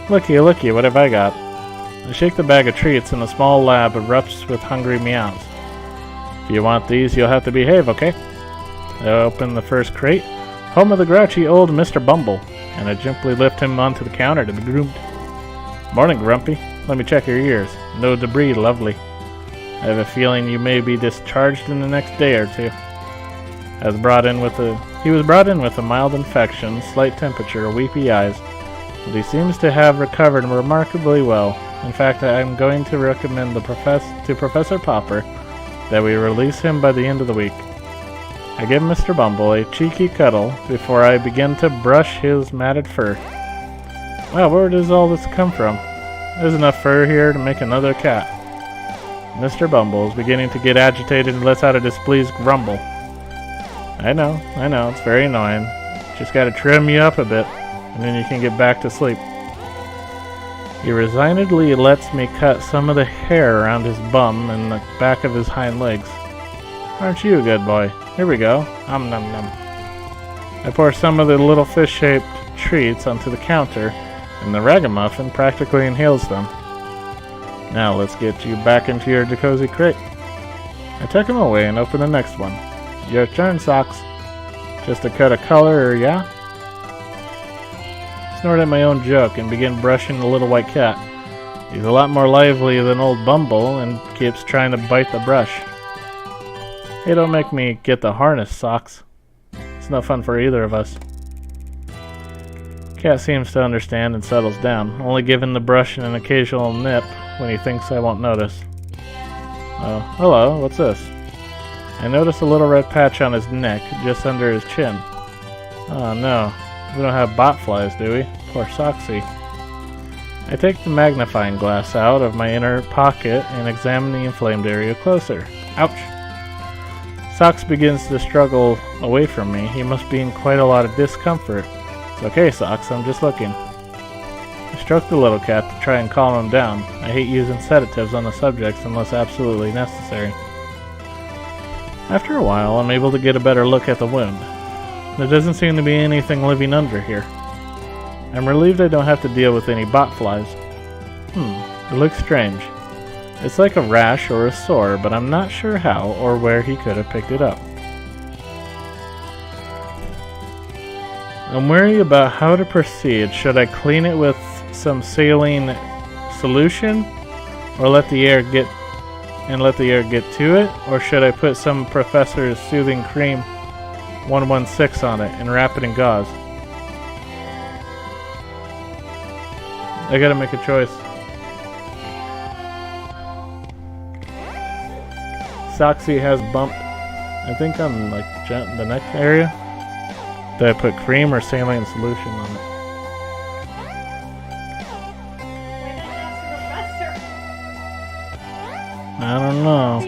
Speaker 1: Looky, looky, what have I got? I shake the bag of treats and the small lab erupts with hungry meows. If you want these, you'll have to behave, okay? I open the first crate, home of the grouchy old Mr. Bumble, and I gently lift him onto the counter to be groomed. Morning, Grumpy. Let me check your ears. No debris, lovely. I have a feeling you may be discharged in the next day or two. He was brought in with a mild infection, slight temperature, weepy eyes, but he seems to have recovered remarkably well. In fact, I'm going to recommend to Professor Popper that we release him by the end of the week. I give Mr. Bumble a cheeky cuddle before I begin to brush his matted fur. Wow, where does all this come from? There's enough fur here to make another cat. Mr. Bumble is beginning to get agitated and lets out a displeased grumble. I know, it's very annoying. Just gotta trim you up a bit, and then you can get back to sleep. He resignedly lets me cut some of the hair around his bum and the back of his hind legs. Aren't you a good boy? Here we go. Nom nom nom. I pour some of the little fish-shaped treats onto the counter, and the ragamuffin practically inhales them. Now let's get you back into your cozy crate. I tuck him away and open the next one. Your turn, Socks. Just to cut a color, yeah? Snort at my own joke and begin brushing the little white cat. He's a lot more lively than old Bumble and keeps trying to bite the brush. Hey, don't make me get the harness, Socks. It's no fun for either of us. Cat seems to understand and settles down, only giving the brush an occasional nip when he thinks I won't notice. Oh, hello, what's this? I notice a little red patch on his neck, just under his chin. Oh no, we don't have botflies, do we? Poor Soxy. I take the magnifying glass out of my inner pocket and examine the inflamed area closer. Ouch! Socks begins to struggle away from me. He must be in quite a lot of discomfort. It's okay, Socks, I'm just looking. I stroked the little cat to try and calm him down. I hate using sedatives on the subjects unless absolutely necessary. After a while, I'm able to get a better look at the wound. There doesn't seem to be anything living under here. I'm relieved I don't have to deal with any botflies. It looks strange. It's like a rash or a sore, but I'm not sure how or where he could have picked it up. I'm wary about how to proceed. Should I clean it with some saline solution or let the air get to it, or should I put some Professor's Soothing Cream 116 on it and wrap it in gauze? I gotta make a choice. Soxy has bumped, I think, on like the neck area. Did I put cream or saline solution on it? I don't know.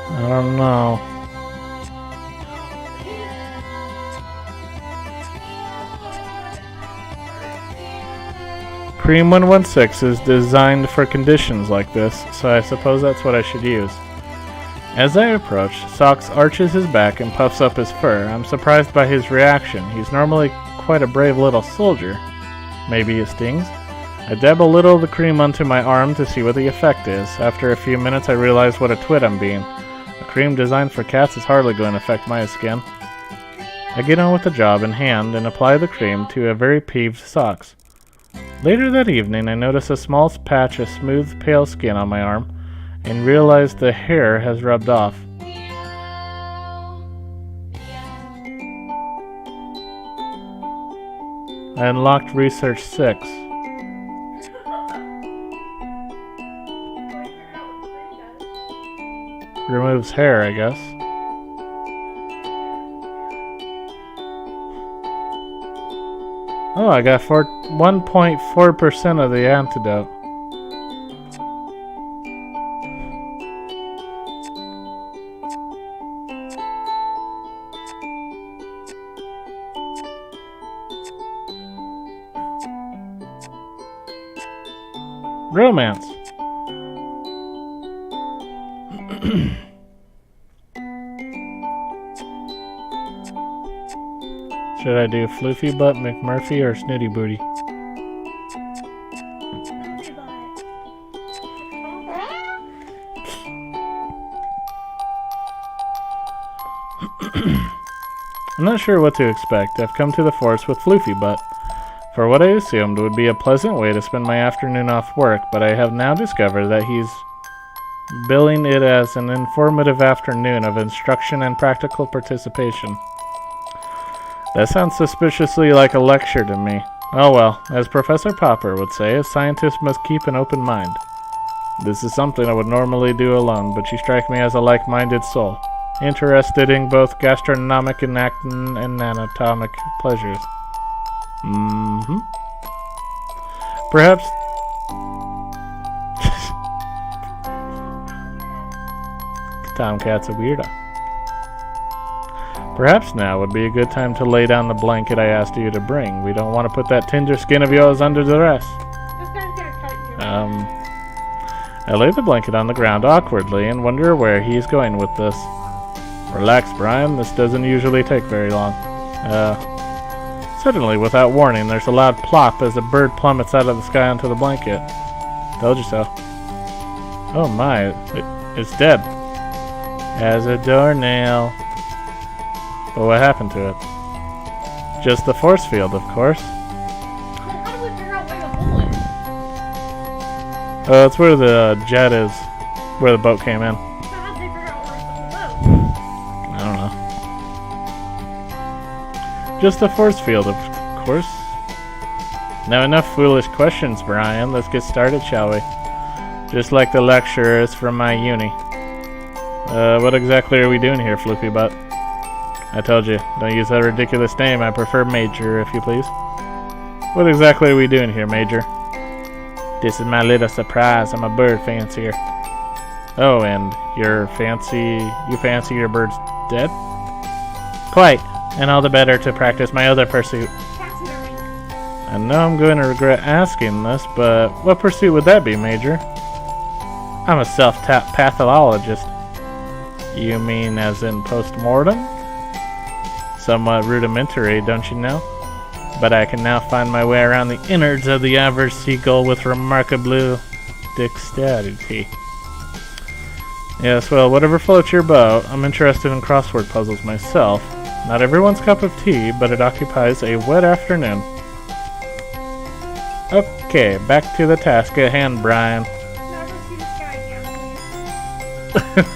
Speaker 1: I don't know. Cream 116 is designed for conditions like this, so I suppose that's what I should use. As I approach, Socks arches his back and puffs up his fur. I'm surprised by his reaction. He's normally quite a brave little soldier. Maybe it stings? I dab a little of the cream onto my arm to see what the effect is. After a few minutes I realize what a twit I'm being. A cream designed for cats is hardly going to affect my skin. I get on with the job in hand and apply the cream to a very peeved Socks. Later that evening I notice a small patch of smooth pale skin on my arm and realize the hair has rubbed off. I unlocked Research 6. Removes hair, I guess. Oh, I got 1.4% of the antidote. Romance. Should I do Floofy Butt, McMurphy, or Snooty Booty? I'm not sure what to expect. I've come to the forest with Floofy Butt for what I assumed would be a pleasant way to spend my afternoon off work, but I have now discovered that he's billing it as an informative afternoon of instruction and practical participation. That sounds suspiciously like a lecture to me. Oh well, as Professor Popper would say, a scientist must keep an open mind. This is something I would normally do alone, but you strike me as a like-minded soul, interested in both gastronomic and anatomic pleasures. Perhaps... Tomcat's a weirdo. Perhaps now would be a good time to lay down the blanket I asked you to bring. We don't want to put that tender skin of yours under duress.
Speaker 2: This guy's gonna cut you.
Speaker 1: I lay the blanket on the ground awkwardly and wonder where he's going with this. Relax, Brian. This doesn't usually take very long. Suddenly, without warning, there's a loud plop as a bird plummets out of the sky onto the blanket. Told you so. Oh my, it's dead. As a doornail. But what happened to it? Just the force field, of course.
Speaker 2: How do we figure out where the hole is?
Speaker 1: That's where the jet is. Where the boat came in.
Speaker 2: So how did they figure out where's the boat?
Speaker 1: I don't know. Just the force field, of course. Now enough foolish questions, Brian. Let's get started, shall we? Just like the lecturers from my uni. What exactly are we doing here, Floofy Butt? I told you, don't use that ridiculous name. I prefer Major, if you please. What exactly are we doing here, Major? This is my little surprise. I'm a bird fancier. Oh, and you fancy your birds dead? Quite, and all the better to practice my other pursuit. I know I'm going to regret asking this, but what pursuit would that be, Major? I'm a self-taught pathologist. You mean as in post-mortem? Somewhat rudimentary, don't you know? But I can now find my way around the innards of the average seagull with remarkable dexterity. Yes, well, whatever floats your boat. I'm interested in crossword puzzles myself. Not everyone's cup of tea, but it occupies a wet afternoon. Okay, back to the task at hand, Brian.
Speaker 2: Never see this guy again,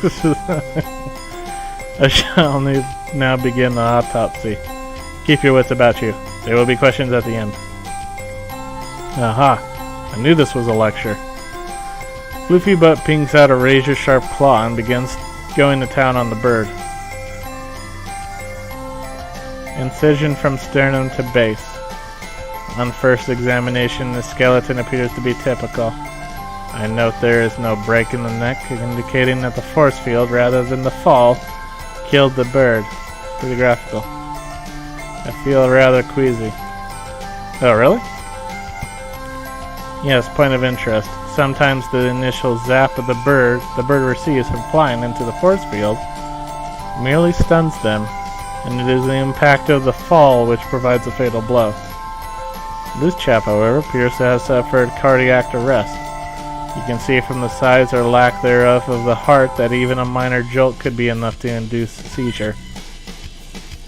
Speaker 2: please.
Speaker 1: I shall now begin the autopsy. Keep your wits about you. There will be questions at the end. Aha! I knew this was a lecture. Floofy Butt pings out a razor-sharp claw and begins going to town on the bird. Incision from sternum to base. On first examination, the skeleton appears to be typical. I note there is no break in the neck, indicating that the force field, rather than the fall, killed the bird. Pretty graphical. I feel rather queasy. Oh, really? Yes, point of interest. Sometimes the initial zap of the bird receives from flying into the force field merely stuns them, and it is the impact of the fall which provides a fatal blow. This chap, however, appears to have suffered cardiac arrest. You can see from the size or lack thereof of the heart that even a minor jolt could be enough to induce a seizure.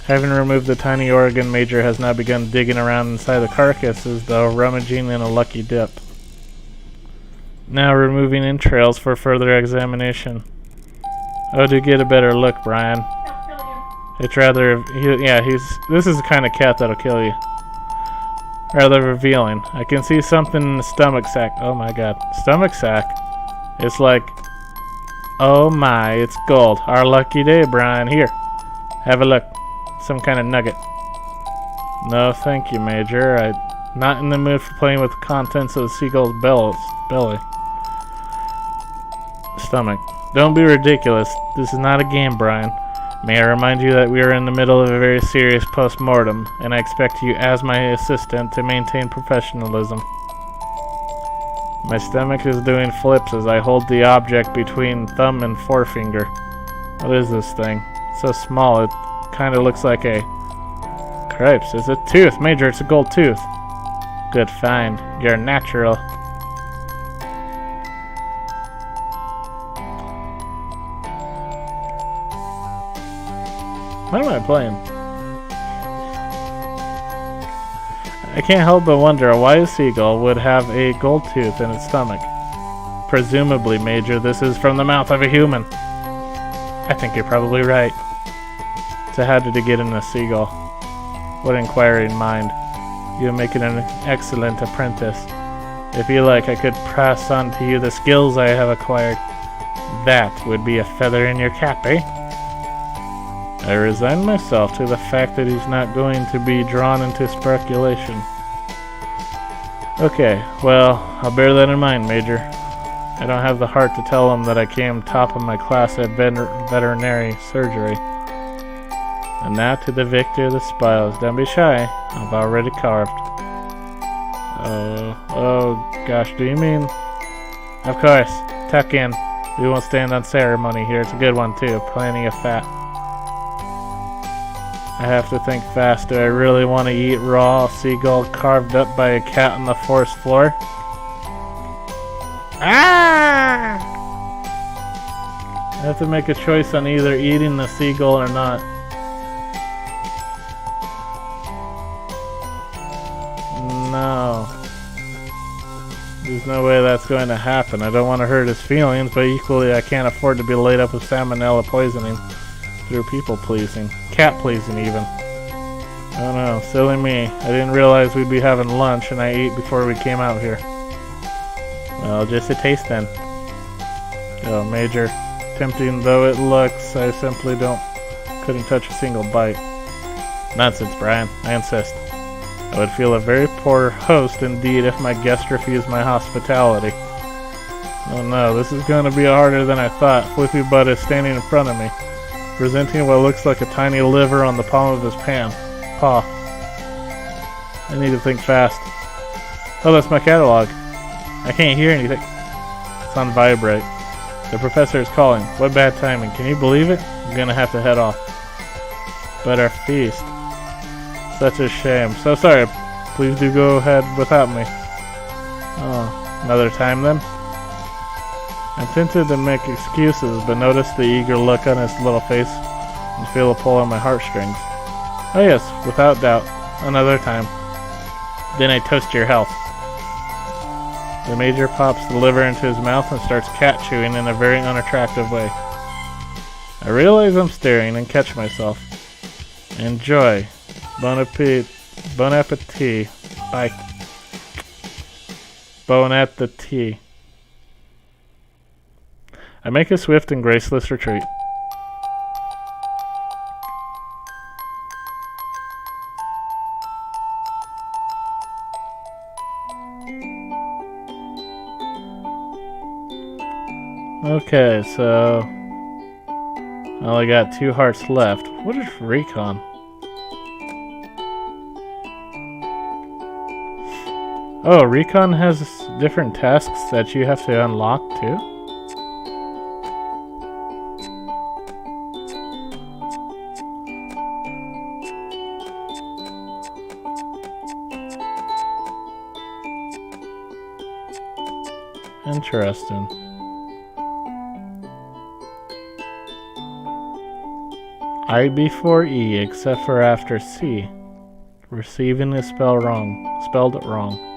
Speaker 1: Having removed the tiny organ, Major has now begun digging around inside the carcass as though rummaging in a lucky dip. Now removing entrails for further examination. Oh, to get a better look, Brian.
Speaker 2: I'll kill you.
Speaker 1: It's rather, this is the kind of cat that'll kill you. Rather revealing. I can see something in the stomach sac. Oh my god. Stomach sac? It's like, oh my, it's gold. Our lucky day, Brian. Here, have a look. Some kind of nugget. No, thank you, Major. I'm not in the mood for playing with the contents of the seagull's belly. Stomach. Don't be ridiculous. This is not a game, Brian. May I remind you that we are in the middle of a very serious post-mortem, and I expect you as my assistant to maintain professionalism. My stomach is doing flips as I hold the object between thumb and forefinger. What is this thing? It's so small, it kind of looks like a... Cripes, it's a tooth! Major, it's a gold tooth! Good find. You're natural. What am I playing? I can't help but wonder why a seagull would have a gold tooth in its stomach. Presumably, Major, this is from the mouth of a human. I think you're probably right. So how did it get in a seagull? What inquiring mind. You're making an excellent apprentice. If you like, I could pass on to you the skills I have acquired. That would be a feather in your cap, eh? I resign myself to the fact that he's not going to be drawn into speculation. Okay, well, I'll bear that in mind, Major. I don't have the heart to tell him that I came top of my class at veterinary surgery. And now to the victor of the spoils. Don't be shy. I've already carved. Oh gosh, do you mean? Of course. Tuck in. We won't stand on ceremony here. It's a good one too. Plenty of fat. I have to think fast. Do I really want to eat raw seagull carved up by a cat on the forest floor? Ah! I have to make a choice on either eating the seagull or not. No. There's no way that's going to happen. I don't want to hurt his feelings, but equally I can't afford to be laid up with salmonella poisoning through people pleasing. Cat pleasing even. Oh no, silly me. I didn't realize we'd be having lunch and I ate before we came out here. Well, just a taste then. Oh, Major. Tempting though it looks, I simply couldn't touch a single bite. Nonsense, Brian. I insist. I would feel a very poor host indeed if my guest refused my hospitality. Oh no, this is going to be harder than I thought. Flippy Butt is standing in front of me, presenting what looks like a tiny liver on the palm of his paw. I need to think fast. Oh, that's my catalog. I can't hear anything. It's on vibrate. The professor is calling. What bad timing. Can you believe it? I'm gonna have to head off. But our feast. Such a shame. So sorry. Please do go ahead without me. Oh, another time then? I'm tempted to make excuses, but notice the eager look on his little face and feel a pull on my heartstrings. Oh yes, without doubt. Another time. Then I toast your health. The Major pops the liver into his mouth and starts cat chewing in a very unattractive way. I realize I'm staring and catch myself. Enjoy. Bon appetit. Bon appetit. Bye. Bon appetit. I make a swift and graceless retreat. Okay, so I only got 2 hearts left. What is recon? Oh, recon has different tasks that you have to unlock too? Interesting. I before E except for after C. Receiving is spelled it wrong.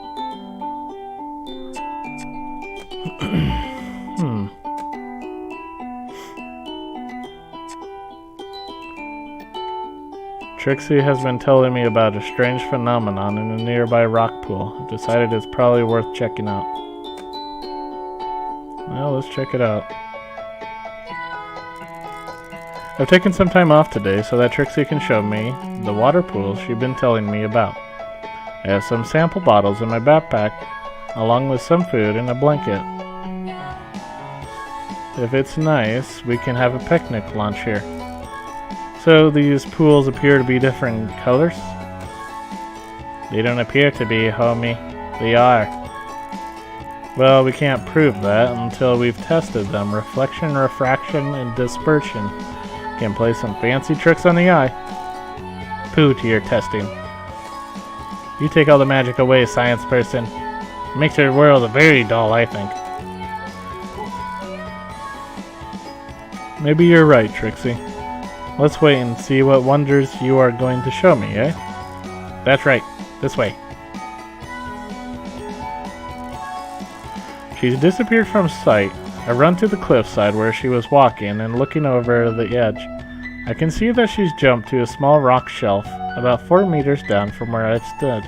Speaker 1: Trixie has been telling me about a strange phenomenon in a nearby rock pool. I've decided it's probably worth checking out. Well, let's check it out. I've taken some time off today so that Trixie can show me the water pools she's been telling me about. I have some sample bottles in my backpack, along with some food and a blanket. If it's nice, we can have a picnic lunch here. So these pools appear to be different colors? They don't appear to be, homie. They are. Well, we can't prove that until we've tested them. Reflection, refraction, and dispersion can play some fancy tricks on the eye. Pooh to your testing. You take all the magic away, science person. It makes your world very dull, I think. Maybe you're right, Trixie. Let's wait and see what wonders you are going to show me, eh? That's right. This way. She's disappeared from sight. I run to the cliffside where she was walking and looking over the edge. I can see that she's jumped to a small rock shelf about 4 meters down from where I stood.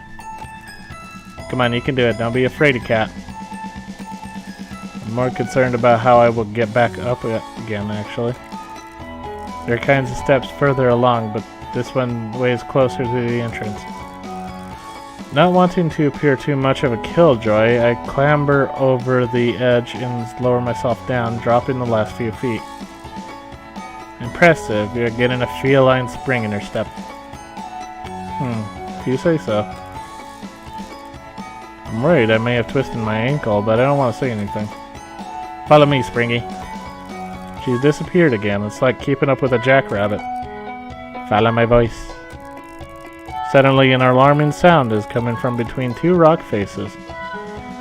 Speaker 1: Come on, you can do it. Don't be afraid, cat. I'm more concerned about how I will get back up again, actually. There are kinds of steps further along, but this one ways closer to the entrance. Not wanting to appear too much of a killjoy, I clamber over the edge and lower myself down, dropping the last few feet. Impressive, you're getting a feline spring in her step. If you say so. I'm worried I may have twisted my ankle, but I don't want to say anything. Follow me, Springy. She's disappeared again. It's like keeping up with a jackrabbit. Follow my voice. Suddenly, an alarming sound is coming from between 2 rock faces.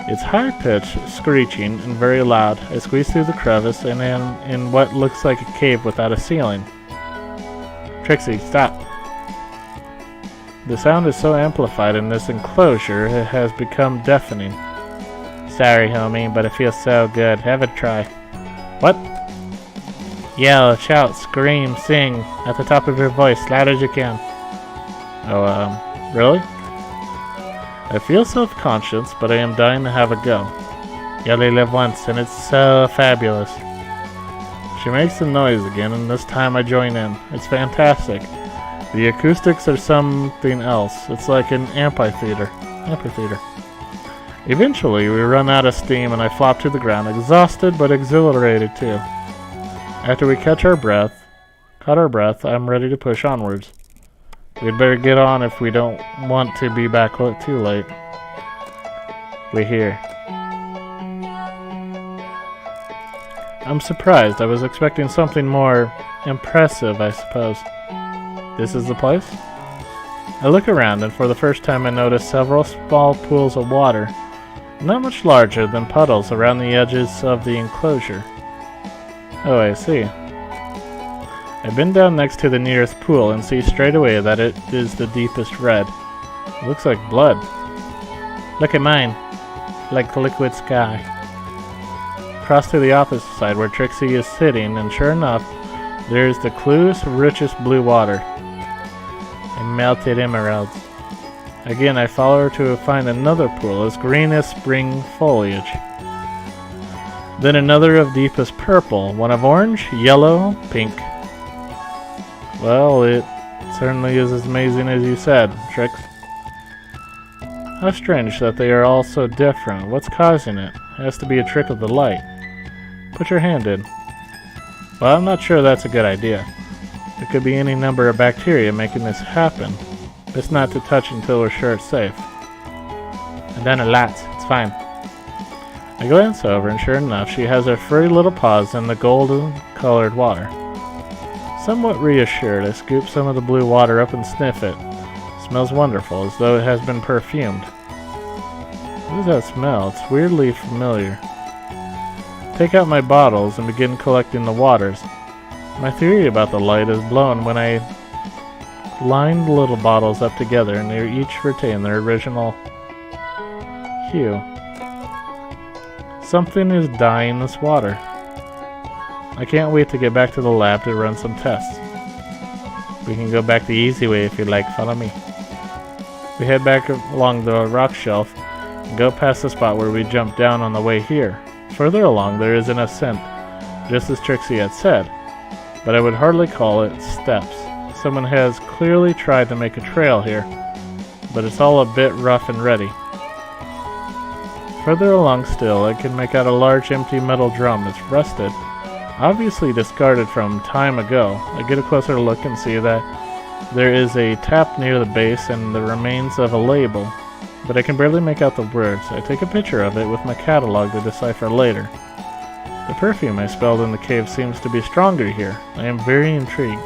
Speaker 1: It's high-pitched, screeching, and very loud. I squeeze through the crevice and am in what looks like a cave without a ceiling. Trixie, stop. The sound is so amplified in this enclosure, it has become deafening. Sorry, homie, but it feels so good. Have a try. What? Yell, shout, scream, sing, at the top of your voice, loud as you can. Oh, really? I feel self-conscious, but I am dying to have a go. You only live once, and it's so fabulous. She makes some noise again, and this time I join in. It's fantastic. The acoustics are something else. It's like an amphitheater. Eventually, we run out of steam, and I flop to the ground, exhausted but exhilarated too. After we caught our breath, I'm ready to push onwards. We'd better get on if we don't want to be back too late. We're here. I'm surprised. I was expecting something more impressive, I suppose. This is the place? I look around, and for the first time I notice several small pools of water, not much larger than puddles around the edges of the enclosure. Oh, I see. I bend down next to the nearest pool and see straight away that it is the deepest red. It looks like blood. Look at mine. Like liquid sky. Cross to the opposite side where Trixie is sitting, and sure enough, there is the clueless, richest blue water. And melted emeralds. Again, I follow her to find another pool as green as spring foliage. Then another of deepest purple, one of orange, yellow, pink. Well, it certainly is as amazing as you said, Trix. How strange that they are all so different. What's causing it? It has to be a trick of the light. Put your hand in. Well, I'm not sure that's a good idea. It could be any number of bacteria making this happen. Best not to touch until we're sure it's safe. I've done a lot. It's fine. I glance over, and sure enough, she has her furry little paws in the golden-colored water. Somewhat reassured, I scoop some of the blue water up and sniff it. Smells wonderful, as though it has been perfumed. What does that smell? It's weirdly familiar. Take out my bottles and begin collecting the waters. My theory about the light is blown when I line the little bottles up together and they each retain their original hue. Something is dyeing this water. I can't wait to get back to the lab to run some tests. We can go back the easy way if you like. Follow me. We head back along the rock shelf and go past the spot where we jumped down on the way here. Further along there is an ascent, just as Trixie had said, but I would hardly call it steps. Someone has clearly tried to make a trail here, but it's all a bit rough and ready. Further along still, I can make out a large empty metal drum. It's rusted, obviously discarded from time ago. I get a closer look and see that there is a tap near the base and the remains of a label, but I can barely make out the words. I take a picture of it with my catalog to decipher later. The perfume I smelled in the cave seems to be stronger here. I am very intrigued.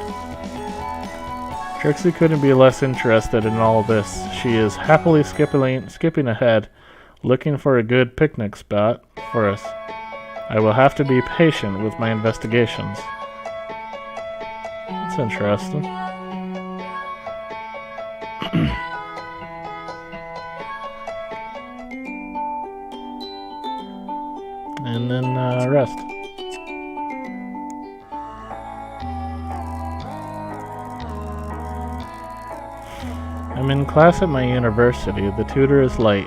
Speaker 1: Trixie couldn't be less interested in all this. She is happily skipping ahead, looking for a good picnic spot for us. I will have to be patient with my investigations. That's interesting. And then rest. I'm in class at my university. The tutor is late,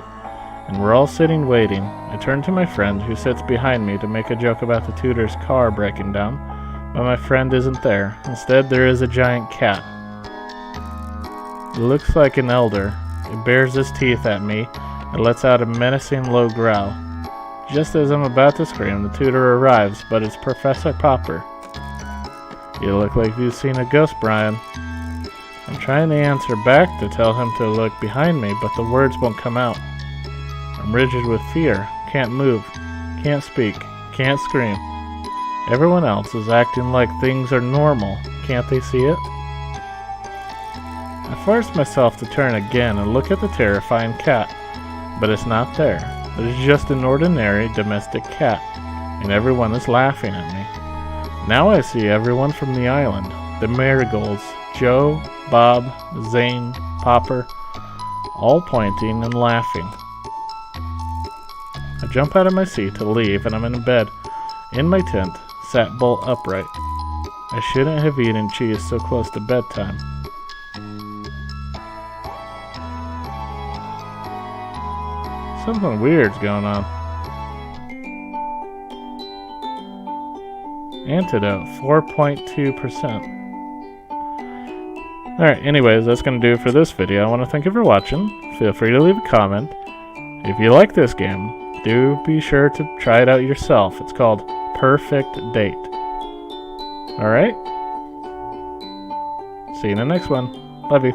Speaker 1: and we're all sitting waiting. I turn to my friend, who sits behind me, to make a joke about the tutor's car breaking down, but my friend isn't there. Instead, there is a giant cat. It looks like an elder. It bares its teeth at me and lets out a menacing low growl. Just as I'm about to scream, the tutor arrives, but it's Professor Popper. You look like you've seen a ghost, Brian. I'm trying to answer back to tell him to look behind me, but the words won't come out. I'm rigid with fear, can't move, can't speak, can't scream. Everyone else is acting like things are normal. Can't they see it? I force myself to turn again and look at the terrifying cat, but it's not there. It's just an ordinary domestic cat, and everyone is laughing at me. Now I see everyone from the island. The Marigolds, Joe, Bob, Zane, Popper, all pointing and laughing. I jump out of my seat to leave, and I'm in bed, in my tent, sat bolt upright. I shouldn't have eaten cheese so close to bedtime. Something weird's going on. Antidote, 4.2%. Alright, anyways, that's going to do it for this video. I want to thank you for watching. Feel free to leave a comment. If you like this game, do be sure to try it out yourself. It's called Purrfect Date. Alright? See you in the next one. Love you.